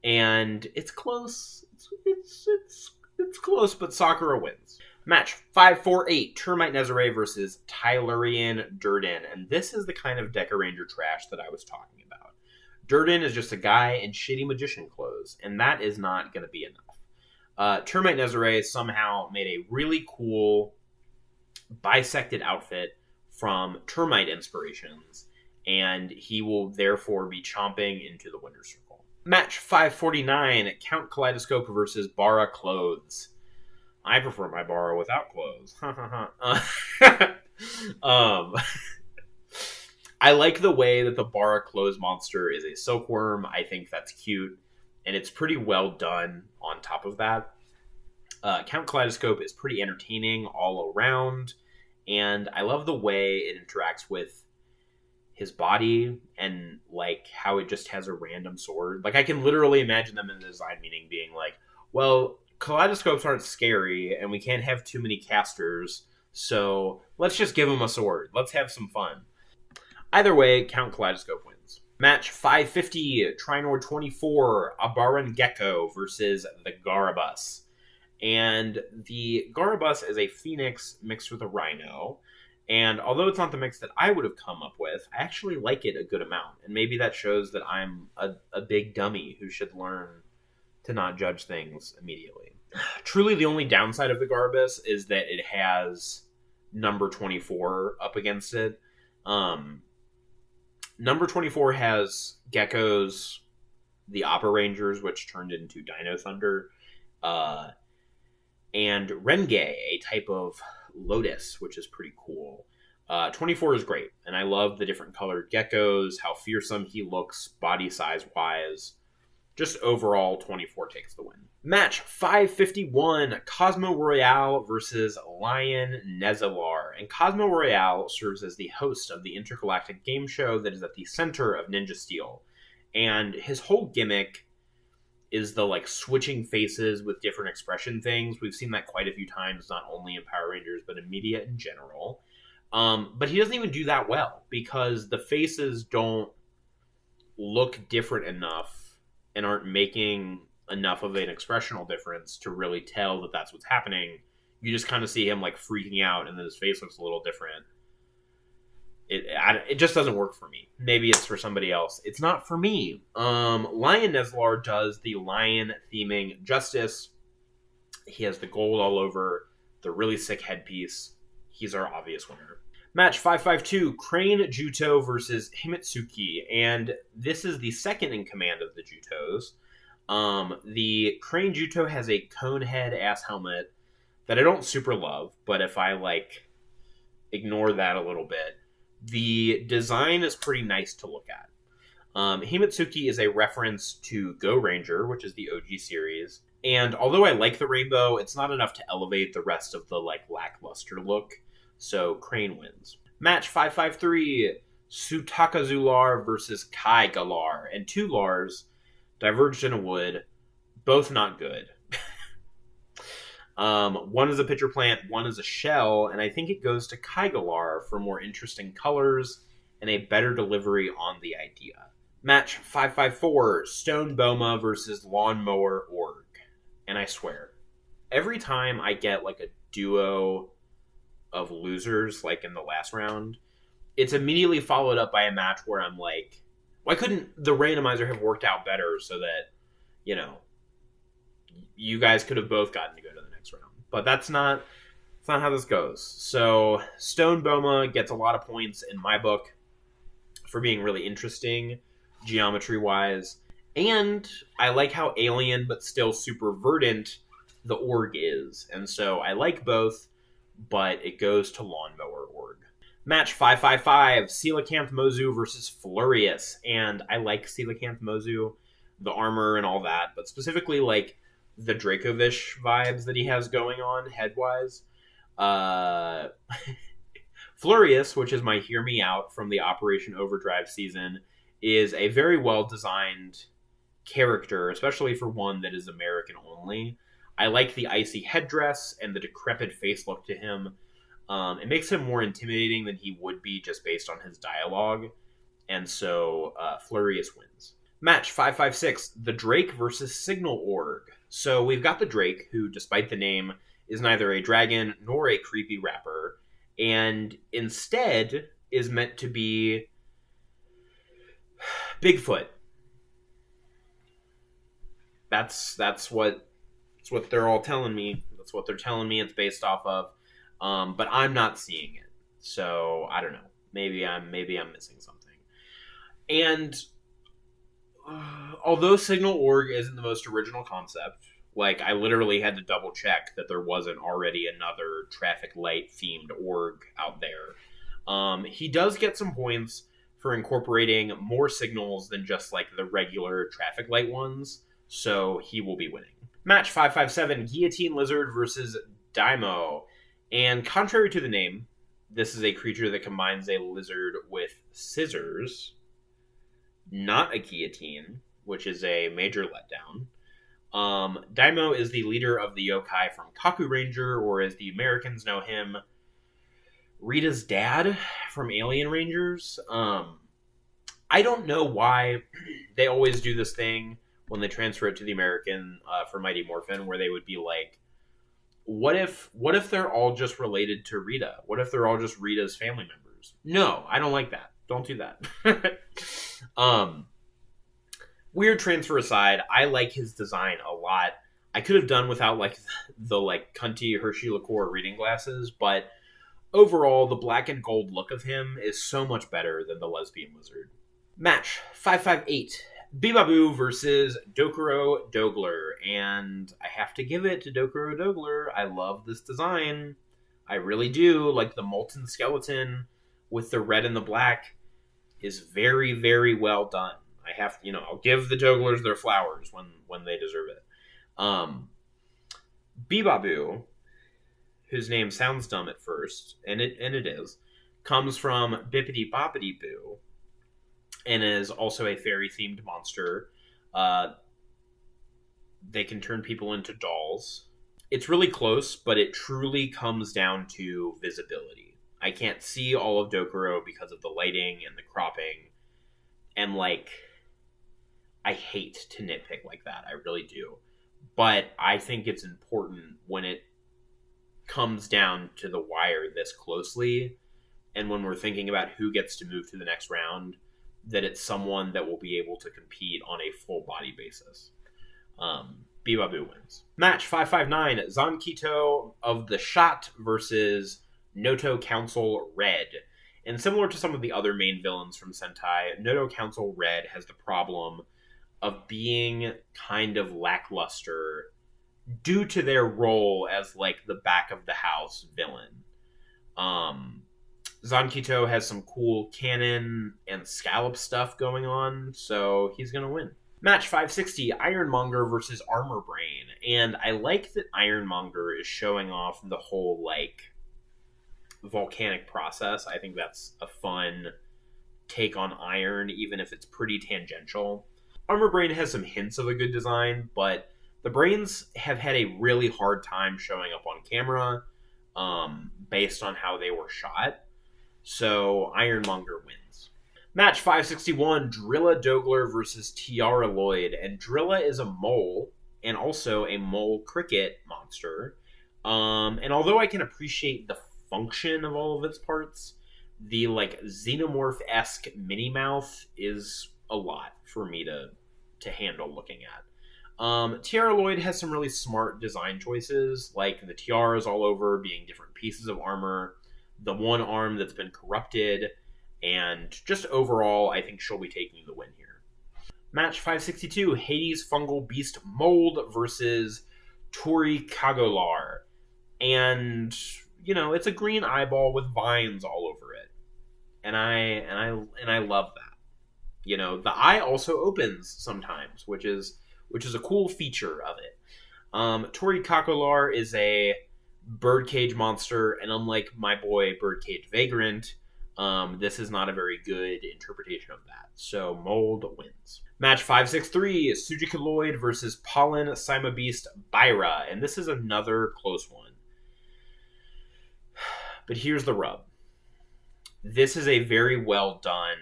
and it's close. It's close, but Sakura wins. Match 548, Termite Nezare versus Tylurian Durden, and this is the kind of Deca Ranger trash that I was talking about. Durden is just a guy in shitty magician clothes, and that is not going to be enough. Termite Nezare somehow made a really cool bisected outfit from termite inspirations, and he will therefore be chomping into the winner's circle. Match 549, Count Kaleidoscope versus Bara Clothes. I prefer my Bara without clothes. I like the way that the Bara Clothes monster is a silkworm. I think that's cute, and it's pretty well done on top of that. Count Kaleidoscope is pretty entertaining all around, and I love the way it interacts with his body and, like, how it just has a random sword. Like, I can literally imagine them in the design meeting being like, well, kaleidoscopes aren't scary, and we can't have too many casters, so let's just give him a sword. Let's have some fun. Either way, Count Kaleidoscope wins. Match 550, Trinor 24, Abaran Gecko versus the Garabus. And the Garabus is a phoenix mixed with a rhino. And although it's not the mix that I would have come up with, I actually like it a good amount. And maybe that shows that I'm a big dummy who should learn to not judge things immediately. Truly, the only downside of the Garabus is that it has number 24 up against it. Number 24 has geckos, the Opera Rangers, which turned into Dino Thunder, and Renge, a type of lotus, which is pretty cool. 24 is great, and I love the different colored geckos, how fearsome he looks body size-wise. Just overall, 24 takes the win. Match 551, Cosmo Royale versus Lion Nezalar. And Cosmo Royale serves as the host of the intergalactic game show that is at the center of Ninja Steel. And his whole gimmick is the, like, switching faces with different expression things. We've seen that quite a few times, not only in Power Rangers, but in media in general. But he doesn't even do that well, because the faces don't look different enough and aren't making enough of an expressional difference to really tell that that's what's happening. You just kind of see him, like, freaking out, and then his face looks a little different. It just doesn't work for me. Maybe it's for somebody else. It's not for me. Lion Nezalar does the lion theming justice. He has the gold all over, the really sick headpiece. He's our obvious winner. Match 552, Crane Juto versus Himitsuki. And this is the second in command of the Jutos. The Crane Juto has a cone head ass helmet that I don't super love, but if I, like, ignore that a little bit, the design is pretty nice to look at. Himitsuki is a reference to Go-Ranger, which is the OG series. And although I like the rainbow, it's not enough to elevate the rest of the, like, lackluster look. So Crane wins. Match 553, Sutakazular versus Kai Galar. And two Lars diverged in a wood. Both not good. One is a pitcher plant, one is a shell, and I think it goes to Kaigalar for more interesting colors and a better delivery on the idea. Match 554, Stone Boma versus Lawnmower Org. And I swear, every time I get, like, a duo of losers, like in the last round, it's immediately followed up by a match where I'm like, why couldn't the randomizer have worked out better so that, you know, you guys could have both gotten to go to the next round? But that's not how this goes. So Stone Boma gets a lot of points in my book for being really interesting, geometry-wise. And I like how alien but still super verdant the org is. And so I like both, but it goes to Lawnmower Org. Match 555, Coelacanth Mozu versus Flurious. And I like Coelacanth Mozu, the armor and all that, but specifically like the Dracovish vibes that he has going on head-wise. Flurious, which is my Hear Me Out from the Operation Overdrive season, is a very well-designed character, especially for one that is American only. I like the icy headdress and the decrepit face look to him. It makes him more intimidating than he would be just based on his dialogue. And so Flurious wins. Match 556, the Drake versus Signal Org. So we've got the Drake, who, despite the name, is neither a dragon nor a creepy rapper, and instead is meant to be Bigfoot. That's what they're all telling me. That's what they're telling me it's based off of. But I'm not seeing it. So I don't know. Maybe I'm missing something. And although Signal Org isn't the most original concept, like I literally had to double check that there wasn't already another traffic light themed org out there. He does get some points for incorporating more signals than just like the regular traffic light ones, so he will be winning. Match 557, Guillotine Lizard versus Daimo. And contrary to the name, this is a creature that combines a lizard with scissors, not a guillotine, which is a major letdown. Daimo is the leader of the yokai from Kaku Ranger, or as the Americans know him, Rita's dad from Alien Rangers. I don't know why they always do this thing when they transfer it to the American for Mighty Morphin, where they would be like, what if they're all just related to Rita? What if they're all just Rita's family members? No, I don't like that. Don't do that. Weird transfer aside, I like his design a lot. I could have done without like the like cunty Hershey liqueur reading glasses, but overall the black and gold look of him is so much better than the lesbian lizard. Match 558, Bibaboo versus Dokuro Dogler, and I have to give it to Dokuro Dogler. I love this design. I really do. Like the molten skeleton with the red and the black is very, very well done. I have, I'll give the Doglers their flowers when they deserve it. Bibaboo, whose name sounds dumb at first, and it is, comes from Bippity Boppity Boo, and is also a fairy-themed monster. They can turn people into dolls. It's really close, but it truly comes down to visibility. I can't see all of Dokuro because of the lighting and the cropping, and I hate to nitpick like that. I really do. But I think it's important when it comes down to the wire this closely, and when we're thinking about who gets to move to the next round, that it's someone that will be able to compete on a full body basis. Bibaboo wins. Match 559, Zankito of the Shot versus Noto Council Red. And similar to some of the other main villains from Sentai, Noto Council Red has the problem of being kind of lackluster due to their role as like the back of the house villain. Zankito has some cool cannon and scallop stuff going on, so he's gonna win. Match 560, Ironmonger versus Armor Brain. And I like that Ironmonger is showing off the whole volcanic process. I think that's a fun take on iron, even if it's pretty tangential. Armor Brain has some hints of a good design, but the Brains have had a really hard time showing up on camera based on how they were shot. So Ironmonger wins. Match 561, Drilla Dogler versus Tiara Lloyd. And Drilla is a mole, and also a mole cricket monster. And although I can appreciate the function of all of its parts, the xenomorph-esque mini mouth is a lot for me to handle looking at. Tiara Lloyd has some really smart design choices, like the tiaras all over being different pieces of armor, the one arm that's been corrupted, and just overall, I think she'll be taking the win here. Match 562, Hades Fungal Beast Mold versus Tori Kagolar. And, it's a green eyeball with vines all over it. And I love that. The eye also opens sometimes, which is a cool feature of it. Tori Kakolar is a birdcage monster, and unlike my boy Birdcage Vagrant, this is not a very good interpretation of that. So Mold wins. Match 563, Sujika Lloyd versus Pollen Sima Beast Byra, and this is another close one. But here's the rub. This is a very well done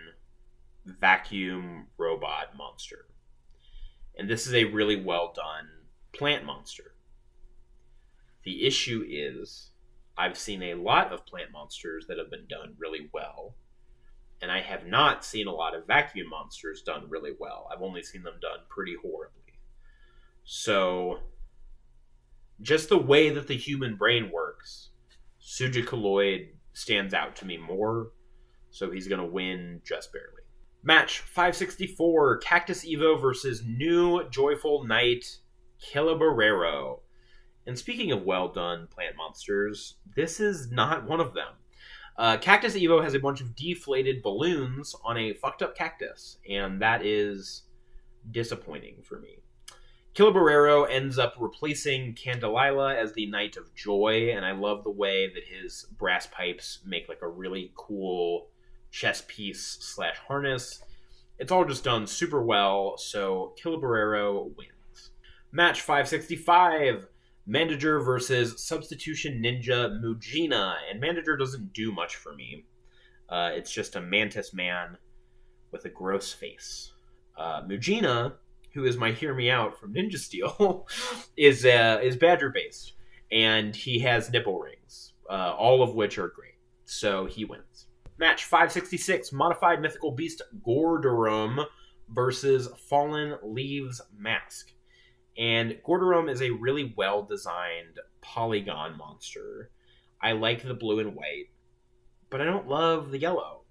vacuum robot monster. And this is a really well done plant monster. The issue is, I've seen a lot of plant monsters that have been done really well, and I have not seen a lot of vacuum monsters done really well. I've only seen them done pretty horribly. So, just the way that the human brain works, Sujika Lloyd stands out to me more, so he's going to win just barely. Match 564, Cactus Evo versus New Joyful Knight Kilabarero. And speaking of well-done plant monsters, this is not one of them. Cactus Evo has a bunch of deflated balloons on a fucked-up cactus, and that is disappointing for me. Kilabarero ends up replacing Candelila as the Knight of Joy, and I love the way that his brass pipes make like a really cool chess piece / harness. It's all just done super well, so Kilabarero wins. Match 565, Mandager versus Substitution Ninja Mujina, and Mandager doesn't do much for me. It's just a mantis man with a gross face. Mujina, who is my Hear Me Out from Ninja Steel, is badger based, and he has nipple rings, all of which are great. So he wins. Match 566, Modified Mythical Beast Gordorum versus Fallen Leaves Mask. And Gordorum is a really well-designed polygon monster. I like the blue and white, but I don't love the yellow.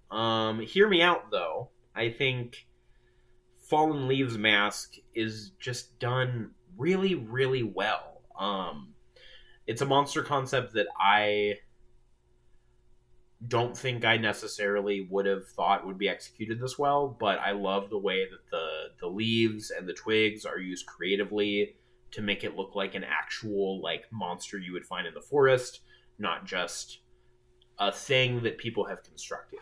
Hear me out, though. I think Fallen Leaves Mask is just done really, really well. It's a monster concept that I don't think I necessarily would have thought would be executed this well, but I love the way that the leaves and the twigs are used creatively to make it look like an actual monster you would find in the forest, not just a thing that people have constructed.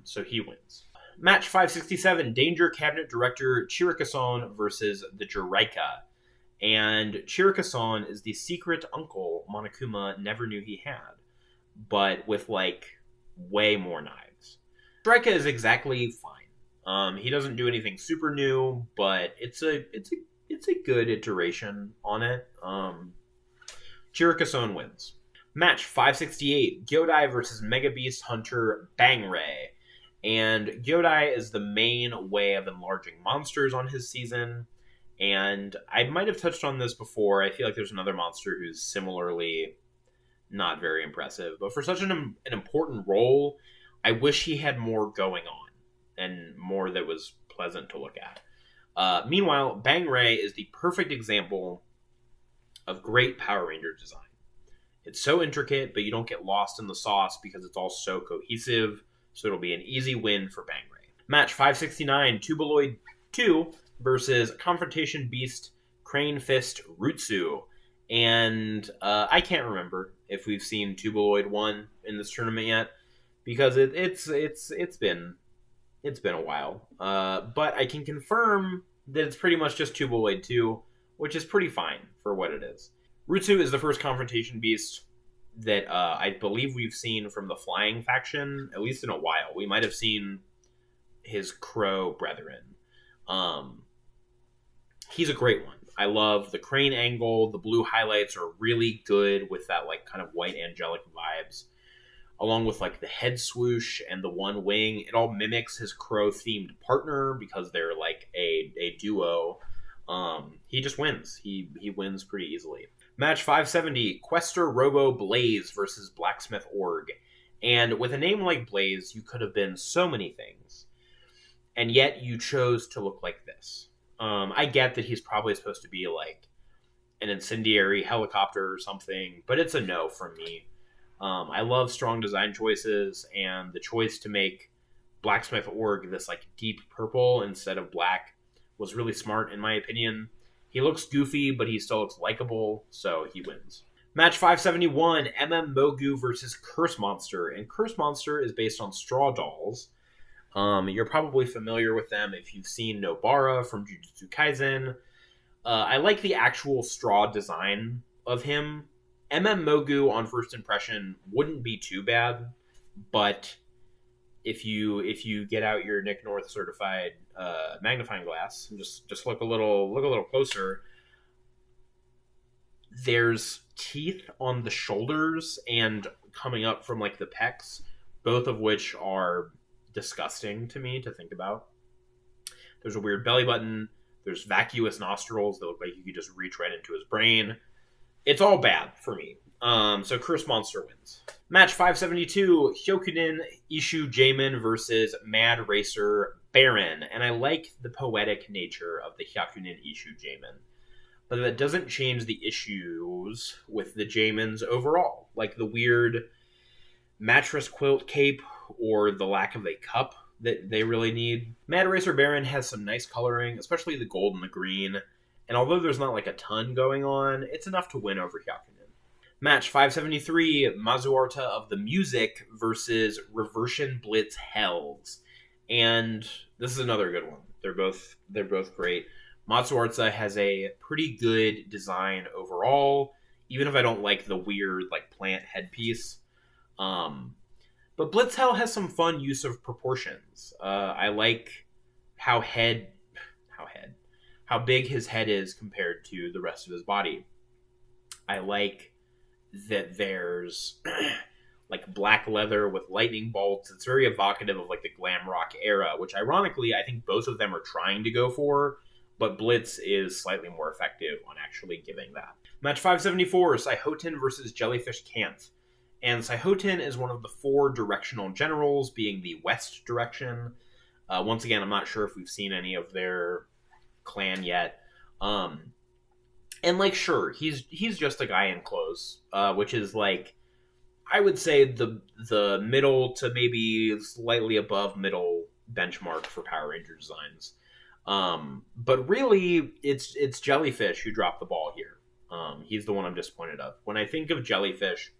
So he wins. Match 567, Danger Cabinet Director Chirikason versus the Jiraiya. And Chirikason is the secret uncle Monokuma never knew he had, but with way more knives. Jiraiya is exactly fine. He doesn't do anything super new, but it's a good iteration on it. Chirikason wins. Match 568, Gyodai versus Mega Beast Hunter Bangray. And Gyodai is the main way of enlarging monsters on his season. And I might have touched on this before. I feel like there's another monster who's similarly not very impressive. But for such an important role, I wish he had more going on and more that was pleasant to look at. Meanwhile, Bangray is the perfect example of great Power Ranger design. It's so intricate, but you don't get lost in the sauce because it's all so cohesive. So it'll be an easy win for Bangray. Match 569, Tubaloid 2 versus Confrontation Beast Crane Fist Rutsu. And I can't remember if we've seen Tubaloid 1 in this tournament yet, because it's been a while. But I can confirm that it's pretty much just Tubaloid 2, which is pretty fine for what it is. Rutsu is the first Confrontation Beast that I believe we've seen from the Flying faction, at least in a while. We might have seen his Crow brethren. He's a great one. I love the crane angle. The blue highlights are really good with that kind of white angelic vibes, along with the head swoosh and the one wing. It all mimics his Crow themed partner because they're a duo. He just wins. He wins pretty easily. Match 570, Quester Robo Blaze versus Blacksmith Org. And with a name like Blaze, you could have been so many things. And yet you chose to look like this. I get that he's probably supposed to be like an incendiary helicopter or something, but it's a no from me. I love strong design choices, and the choice to make Blacksmith Org this like deep purple instead of black was really smart in my opinion. He looks goofy, but he still looks likable, so he wins. Match 571, Mogu versus Curse Monster, and Curse Monster is based on Straw Dolls. You're probably familiar with them if you've seen Nobara from Jujutsu Kaisen. I like the actual straw design of him. Mogu on first impression wouldn't be too bad, but if you get out your Nick North certified magnifying glass and just look a little closer, there's teeth on the shoulders and coming up from like the pecs, both of which are disgusting to me to think about. There's a weird belly button. There's vacuous nostrils that look like you could just reach right into his brain. It's all bad for me. So Curse Monster wins. Match 572, Hyokunin Ishu Jamin versus Mad Racer Baron. And I like the poetic nature of the Hyokunin Ishu Jamin. But that doesn't change the issues with the Jamins overall. Like the weird mattress quilt cape or the lack of a cup that they really need. Mad Racer Baron has some nice coloring, especially the gold and the green. And although there's not like a ton going on, it's enough to win over Hyakunin. Match 573, Mazuarta of the Music versus Reversion Blitz Hells. And this is another good one. They're both great. Mazuarta has a pretty good design overall, even if I don't like the weird like plant headpiece. But Blitzhell has some fun use of proportions. I like how big his head is compared to the rest of his body. I like that there's like black leather with lightning bolts. It's very evocative of like the glam rock era, which ironically I think both of them are trying to go for, but Blitz is slightly more effective on actually giving that. Match 574, Saihoten versus Jellyfish Cant. And Saihoten is one of the 4 directional generals, being the west direction. Once again, I'm not sure if we've seen any of their clan yet. And like, sure, he's just a guy in clothes, which is like, I would say the middle to maybe slightly above middle benchmark for Power Ranger designs. But really, it's Jellyfish who dropped the ball here. He's the one I'm disappointed of. When I think of Jellyfish,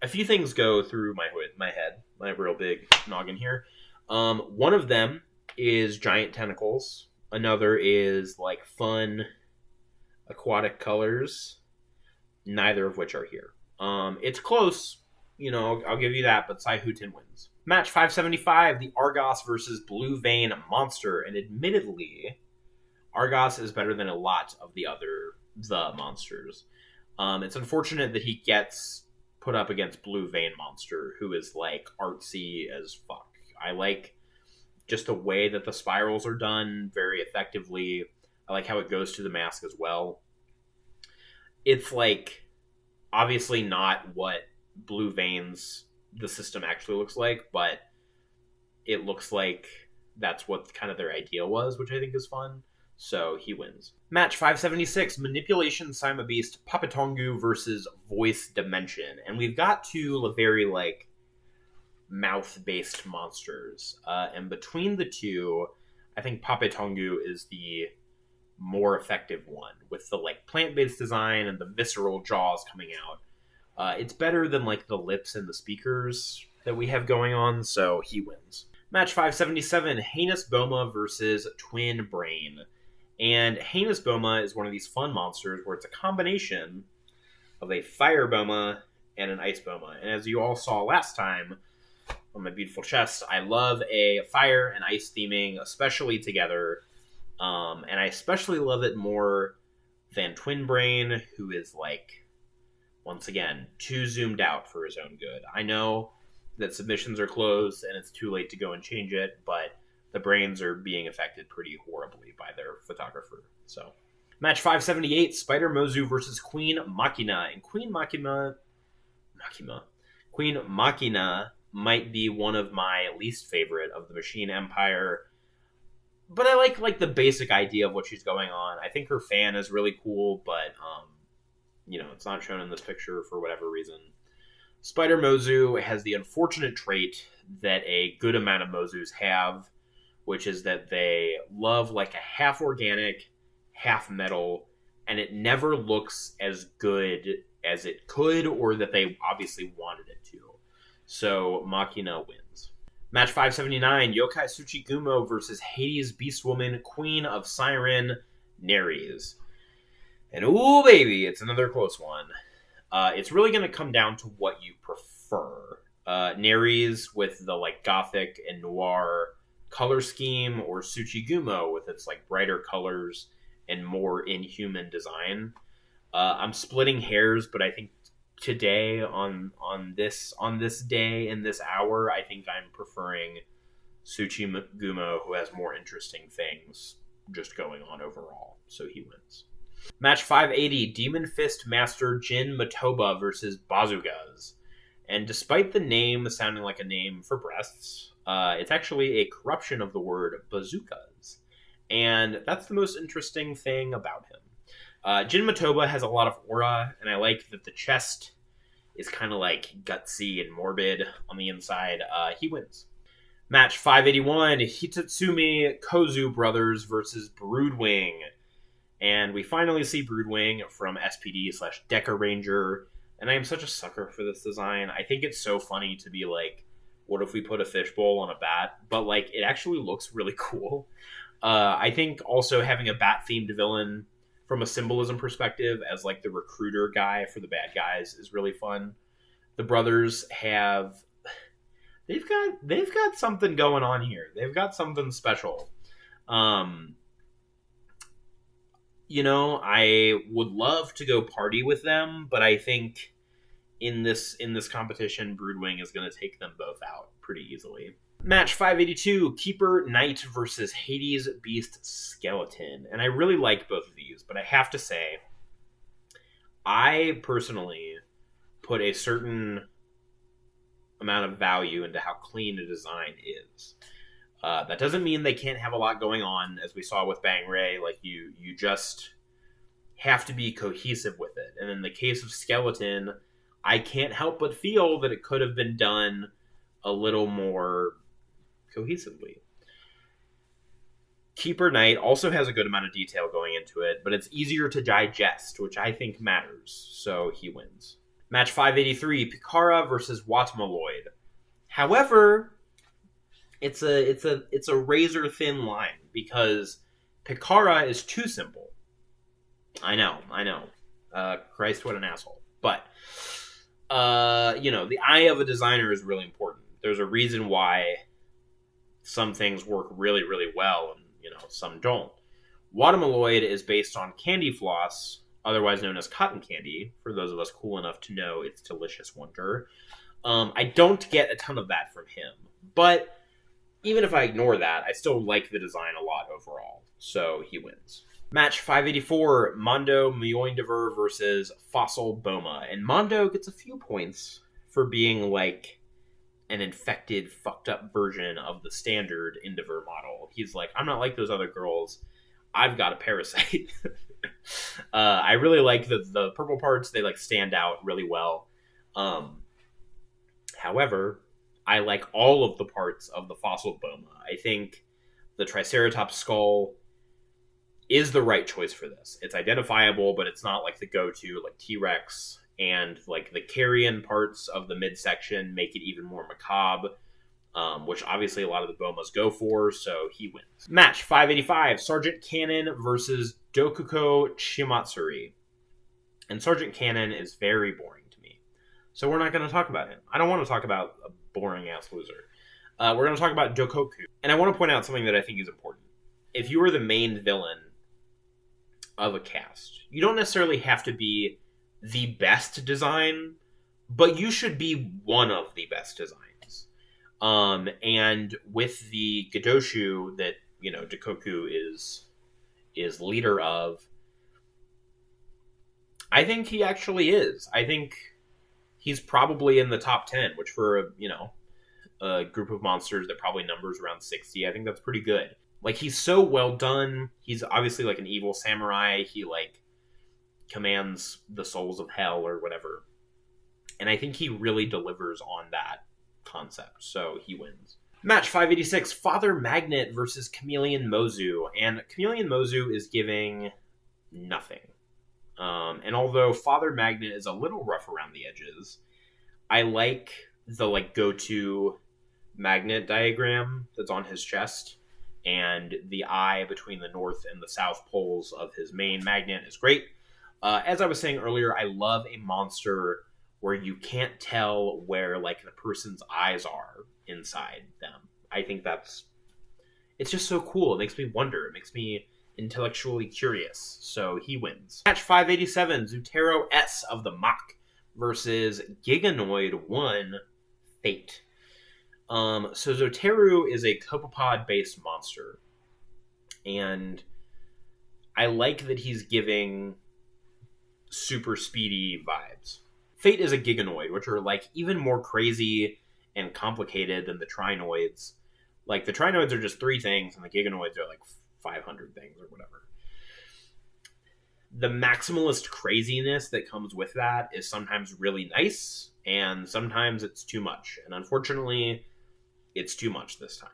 a few things go through my head, my real big noggin here. One of them is giant tentacles. Another is like fun aquatic colors, neither of which are here. It's close, I'll give you that, but Saihoten wins. Match 575, the Argos versus Blue Vein Monster, and admittedly, Argos is better than a lot of the monsters. It's unfortunate that he gets put up against Blue Vein Monster, who is like artsy as fuck. I like just the way that the spirals are done very effectively. I like how it goes to the mask as well. It's like obviously not what Blue Vein's the system actually looks like, but it looks like that's what kind of their idea was, which I think is fun. So he wins. Match 576, Manipulation Sima Beast Papatongu versus Voice Dimension. And we've got two very like mouth-based monsters. And between the two, I think Papatongu is the more effective one with the like plant-based design and the visceral jaws coming out. It's better than like the lips and the speakers that we have going on, so he wins. Match 577, Heinous Boma versus Twin Brain. And Heinous Boma is one of these fun monsters where it's a combination of a Fire Boma and an Ice Boma. And as you all saw last time on my beautiful chest, I love a fire and ice theming, especially together. And I especially love it more than Twin Brain, who is like, once again, too zoomed out for his own good. I know that submissions are closed and it's too late to go and change it, but the brains are being affected pretty horribly by their photographer. So, match 578, Spider Mozu versus Queen Machina. And Queen Machina might be one of my least favorite of the Machine Empire. But I like the basic idea of what she's going on. I think her fan is really cool, but it's not shown in this picture for whatever reason. Spider Mozu has the unfortunate trait that a good amount of Mozus have, which is that they love like a half organic, half metal, and it never looks as good as it could, or that they obviously wanted it to. So Machina wins. Match 579, Yokai Tsuchigumo versus Hades Beastwoman, Queen of Siren, Neres. And ooh baby, it's another close one. It's really going to come down to what you prefer. Neres with the like gothic and noir color scheme, or Tsuchigumo with its like brighter colors and more inhuman design. I'm splitting hairs, but I think today on this day in this hour, I think I'm preferring Tsuchigumo, who has more interesting things just going on overall. So he wins. Match 580, Demon Fist Master Jin Matoba versus Bazookas. And despite the name sounding like a name for breasts, it's actually a corruption of the word bazookas. And that's the most interesting thing about him. Jin Matoba has a lot of aura, and I like that the chest is kind of like gutsy and morbid on the inside. He wins. Match 581, Hitatsumi Kozu Brothers versus Broodwing. And we finally see Broodwing from SPD/Deca Ranger. And I am such a sucker for this design. I think it's so funny to be like, what if we put a fishbowl on a bat? But like, it actually looks really cool. I think also having a bat-themed villain from a symbolism perspective as like the recruiter guy for the bad guys is really fun. The brothers they've got something going on here. They've got something special. I would love to go party with them, but I think in this competition, Broodwing is going to take them both out pretty easily. Match 582, Keeper Knight versus Hades Beast Skeleton. And I really like both of these, but I have to say, I personally put a certain amount of value into how clean a design is. That doesn't mean they can't have a lot going on, as we saw with Bang Ray. Like, you just have to be cohesive with it. And in the case of Skeleton, I can't help but feel that it could have been done a little more cohesively. Keeper Knight also has a good amount of detail going into it, but it's easier to digest, which I think matters, so he wins. Match 583, Pikara versus Watmaloid. However, it's a razor thin line, because Pikara is too simple. I know. Christ, what an asshole. But, the eye of a designer is really important. There's a reason why some things work really, really well, and, some don't. Watamaloid is based on candy floss, otherwise known as cotton candy, for those of us cool enough to know its delicious wonder. I don't get a ton of that from him, but even if I ignore that, I still like the design a lot overall, so he wins. Match 584, Mondo Myoindiver versus Fossil Boma. And Mondo gets a few points for being like an infected, fucked up version of the standard Endeavor model. He's like, I'm not like those other girls. I've got a parasite. I really like the purple parts. They like stand out really well. However, I like all of the parts of the Fossil Boma. I think the Triceratops skull is the right choice for this. It's identifiable, but it's not like the go-to like T-Rex, and like the carrion parts of the midsection make it even more macabre, which obviously a lot of the Bomas go for, so he wins. Match 585, Sergeant Cannon versus Dokuko Chimatsuri. And Sergeant Cannon is very boring to me, so we're not going to talk about him. I don't want to talk about a boring-ass loser. We're going to talk about Dokoku. And I want to point out something that I think is important. If you are the main villain of a cast, you don't necessarily have to be the best design, but you should be one of the best designs. And with the Gadoshu that, Dakoku is leader of, I think he actually is. I think he's probably in the top 10, which for a group of monsters that probably numbers around 60, I think that's pretty good. Like, he's so well done. He's obviously like an evil samurai. He like commands the souls of hell or whatever. And I think he really delivers on that concept. So he wins. Match 586, Father Magnet versus Chameleon Mozu. And Chameleon Mozu is giving nothing. And although Father Magnet is a little rough around the edges, I like the go-to magnet diagram that's on his chest, and the eye between the north and the south poles of his main magnet is great. As I was saying earlier, I love a monster where you can't tell where the person's eyes are inside them. I think it's just so cool. It makes me wonder. It makes me intellectually curious. So he wins. Match 587, Zutero S of the Mach versus Giganoid 1 Fate. So Zoteru is a copepod-based monster, and I like that he's giving super speedy vibes. Fate is a Giganoid, which are even more crazy and complicated than the Trinoids. The Trinoids are just 3 things, and the Giganoids are 500 things or whatever. The maximalist craziness that comes with that is sometimes really nice, and sometimes it's too much. And unfortunately, it's too much this time.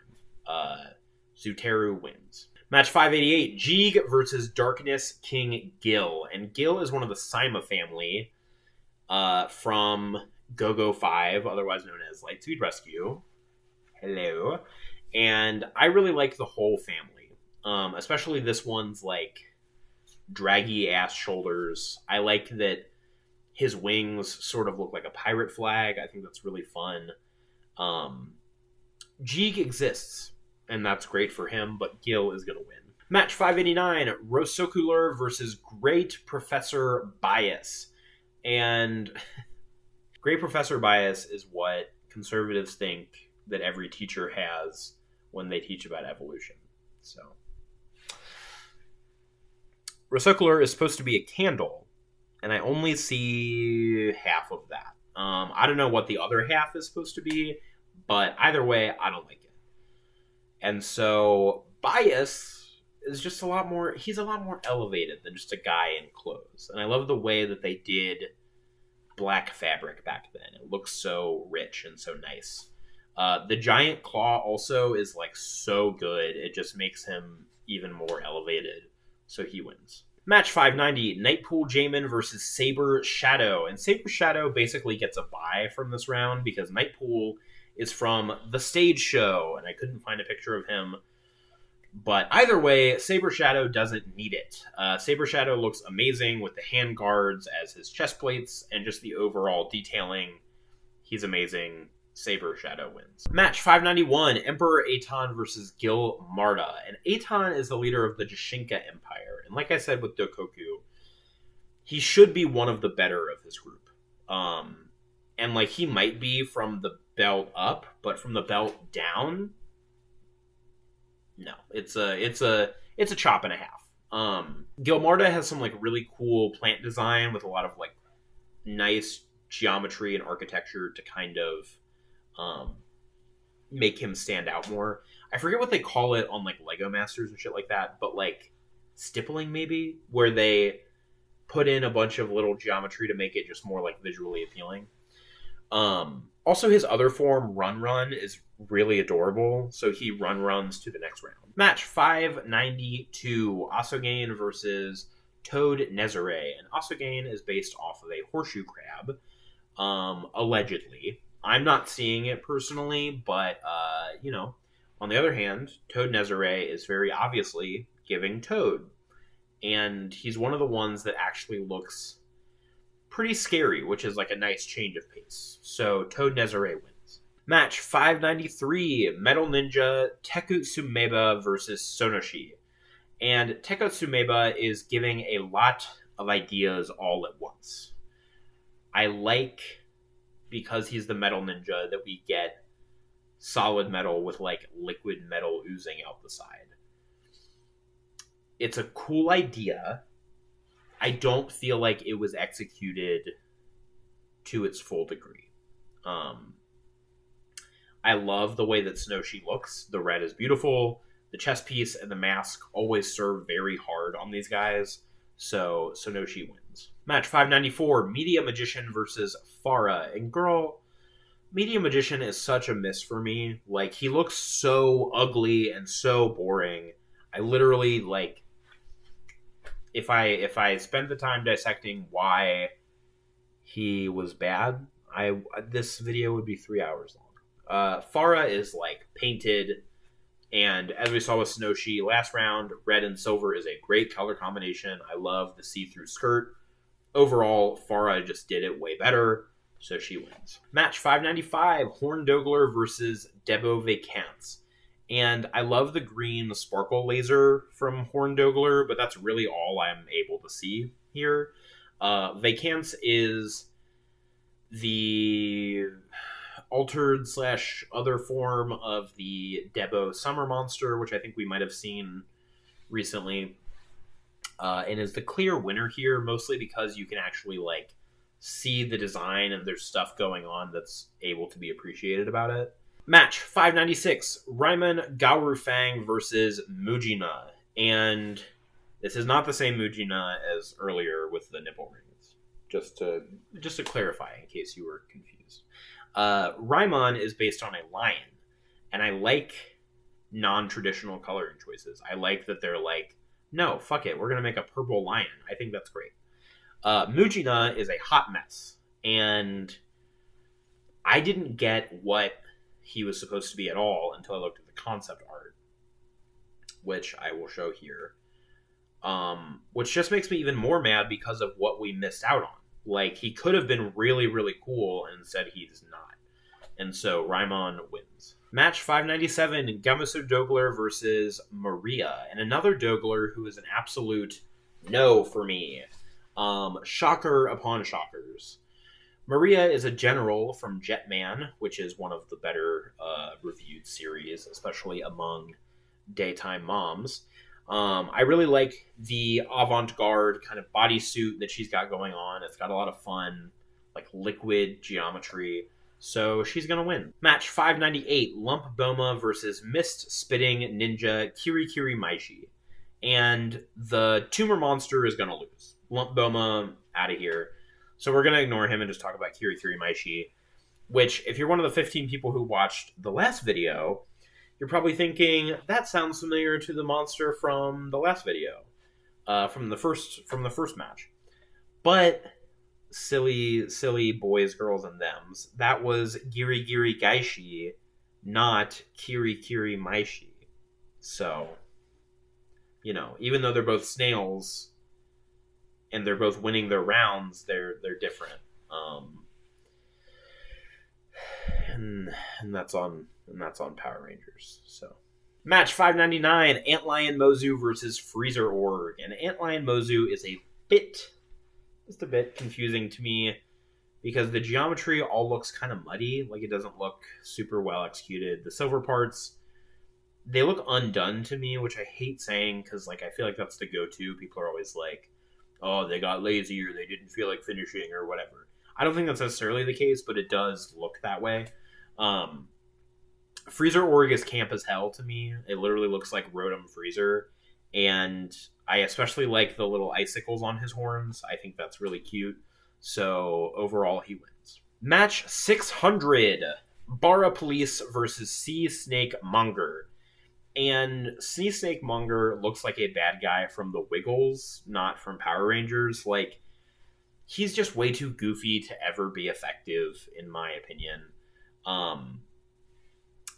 Zuteru wins. Match 588, Jeeg versus Darkness King Gil. And Gil is one of the Saima family from Go-Go 5, otherwise known as Lightspeed Rescue. Hello. And I really like the whole family. Especially this one's draggy ass shoulders. I like that his wings sort of look like a pirate flag. I think that's really fun. Jeeg exists, and that's great for him, but Gil is going to win. Match 589, Rosokular versus Great Professor Bias. And Great Professor Bias is what conservatives think that every teacher has when they teach about evolution. So Rosokular is supposed to be a candle, and I only see half of that. I don't know what the other half is supposed to be, but either way, I don't like it. And so Bias is just he's a lot more elevated than just a guy in clothes. And I love the way that they did black fabric back then. It looks so rich and so nice. The giant claw also is so good. It just makes him even more elevated. So he wins. Match 590, Nightpool Jamin versus Saber Shadow. And Saber Shadow basically gets a bye from this round because Nightpool is from the stage show, and I couldn't find a picture of him. But either way, Saber Shadow doesn't need it. Saber Shadow looks amazing with the hand guards as his chest plates and just the overall detailing. He's amazing. Saber Shadow wins. Match 591, Emperor Aton versus Gil Marda. And Aton is the leader of the Jashinka Empire. And like I said with Dokoku, he should be one of the better of his group. And he might be from the belt up, but from the belt down, no. It's a chop and a half. Gil Marda has some really cool plant design with a lot of nice geometry and architecture to kind of make him stand out more. I forget what they call it on Lego Masters and shit like that, but stippling maybe, where they put in a bunch of little geometry to make it just more visually appealing. Also his other form, Run, is really adorable, so he runs to the next round. Match 592, Asogane versus Toad Nezare. And Asogane is based off of a horseshoe crab, allegedly. I'm not seeing it personally, but, on the other hand, Toad Nezare is very obviously giving Toad. And he's one of the ones that actually looks pretty scary, which is a nice change of pace. So Toad Nezare wins. Match 593, Metal Ninja Tekutsumeba versus Sonoshi. And Tekutsumeba is giving a lot of ideas all at once. I like, because he's the Metal Ninja, that we get solid metal with like liquid metal oozing out the side. It's a cool idea. I don't feel like it was executed to its full degree. I love the way that Snowshi looks. The red is beautiful. The chest piece and the mask always serve very hard on these guys. So Snowshi wins. Match 594, Media Magician versus Farah. And girl, Media Magician is such a miss for me. Like, he looks so ugly and so boring. I literally, like, if I spend the time dissecting why he was bad, this video would be 3 hours long. Farah is, like, painted, and as we saw with Snowshi last round, red and silver is a great color combination. I love the see-through skirt. Overall, Farah just did it way better, so she wins. Match 595, Horndogler versus Debo Vacance. And I love the green sparkle laser from Horndogler, but that's really all I'm able to see here. Vacance is the altered / other form of the Debo Summer Monster, which I think we might have seen recently, and is the clear winner here, mostly because you can actually like see the design and there's stuff going on that's able to be appreciated about it. Match 596, Ryman Gaurufang versus Mujina, and this is not the same Mujina as earlier with the nipple rings. Just to clarify, in case you were confused. Rymon is based on a lion, and I like non-traditional coloring choices. I like that they're like, no, fuck it, we're going to make a purple lion. I think that's great. Mujina is a hot mess, and I didn't get what he was supposed to be at all until I looked at the concept art, which I will show here, which just makes me even more mad because of what we missed out on. Like, he could have been really, really cool, and instead he's not. And so Rymon wins. Match 597, Gamusu Dogler versus Maria. And another Dogler who is an absolute no for me. Shocker upon shockers. Maria is a general from Jetman, which is one of the better reviewed series, especially among daytime moms. I really like the avant-garde kind of bodysuit that she's got going on. It's got a lot of fun, like, liquid geometry. So she's going to win. Match 598, Lump Boma versus Mist Spitting Ninja Kirikiri Maishi. And the tumor monster is going to lose. Lump Boma, out of here. So we're going to ignore him and just talk about Kirikiri Maishi, which, if you're one of the 15 people who watched the last video, you're probably thinking, that sounds familiar to the monster from the last video, from the first match. But silly boys, girls, and thems, that was Giri Giri Gaishi, not Kirikiri Maishi. So, you know, even though they're both snails and they're both winning their rounds, they're different. And that's on Power Rangers. So, match 599, Antlion Mozu versus Freezer Org. And Antlion Mozu is just a bit confusing to me because the geometry all looks kind of muddy. Like, it doesn't look super well executed. The silver parts, they look undone to me, which I hate saying because, like, I feel like that's the go-to. People are always like, oh, they got lazy or they didn't feel like finishing or whatever. I don't think that's necessarily the case, but it does look that way. Freezer Org is camp as hell to me. It literally looks like Rotom Freezer. And I especially like the little icicles on his horns. I think that's really cute. So overall, he wins. Match 600, Bara Police versus Sea Snake Monger. And Sea Snake Monger looks like a bad guy from the Wiggles, not from Power Rangers. Like, he's just way too goofy to ever be effective, in my opinion.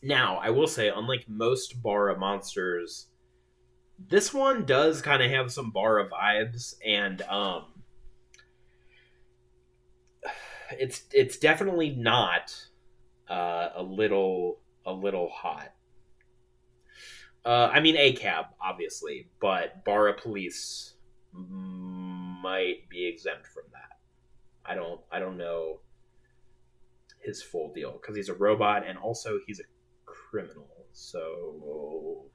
Now, I will say, unlike most Bara monsters, this one does kind of have some Bara vibes, and it's definitely not a little hot. I mean, ACAB, obviously, but Bara Police might be exempt from that. I don't know his full deal, because he's a robot, and also he's a criminal. So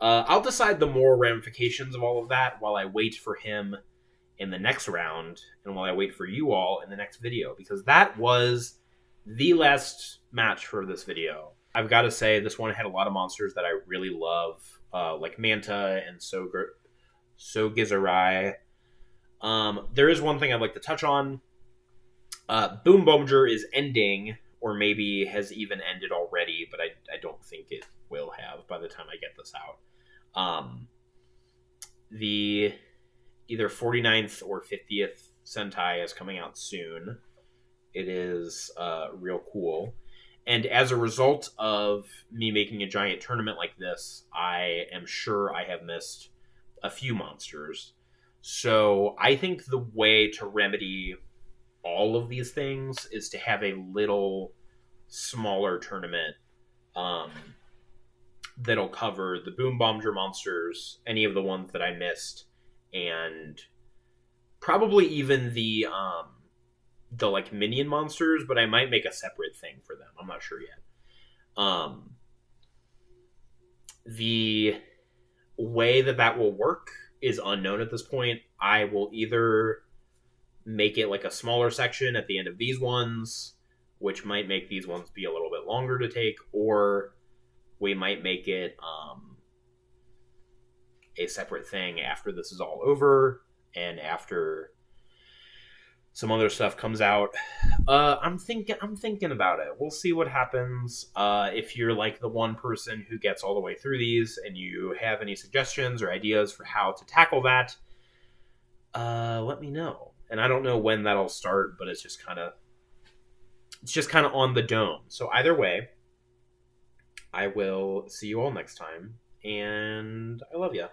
I'll decide the more ramifications of all of that while I wait for him in the next round and while I wait for you all in the next video, because that was the last match for this video. I've got to say, this one had a lot of monsters that I really love, like Manta and Gizarai. There is one thing I'd like to touch on. Boom-Bonger is ending, or maybe has even ended already, but I don't think it will have by the time I get this out. The either 49th or 50th Sentai is coming out soon. It is real cool. And as a result of me making a giant tournament like this, I am sure I have missed a few monsters. So I think the way to remedy all of these things is to have a little smaller tournament that'll cover the Boom Bomber monsters, any of the ones that I missed, and probably even the like minion monsters, but I might make a separate thing for them. I'm not sure yet. The way that will work is unknown at this point. I will either make it like a smaller section at the end of these ones, which might make these ones be a little bit longer to take, or we might make it a separate thing after this is all over and after some other stuff comes out. I'm thinking about it. We'll see what happens. If you're like the one person who gets all the way through these and you have any suggestions or ideas for how to tackle that, let me know. And I don't know when that'll start, but it's just kind of on the dome. So either way, I will see you all next time, and I love you.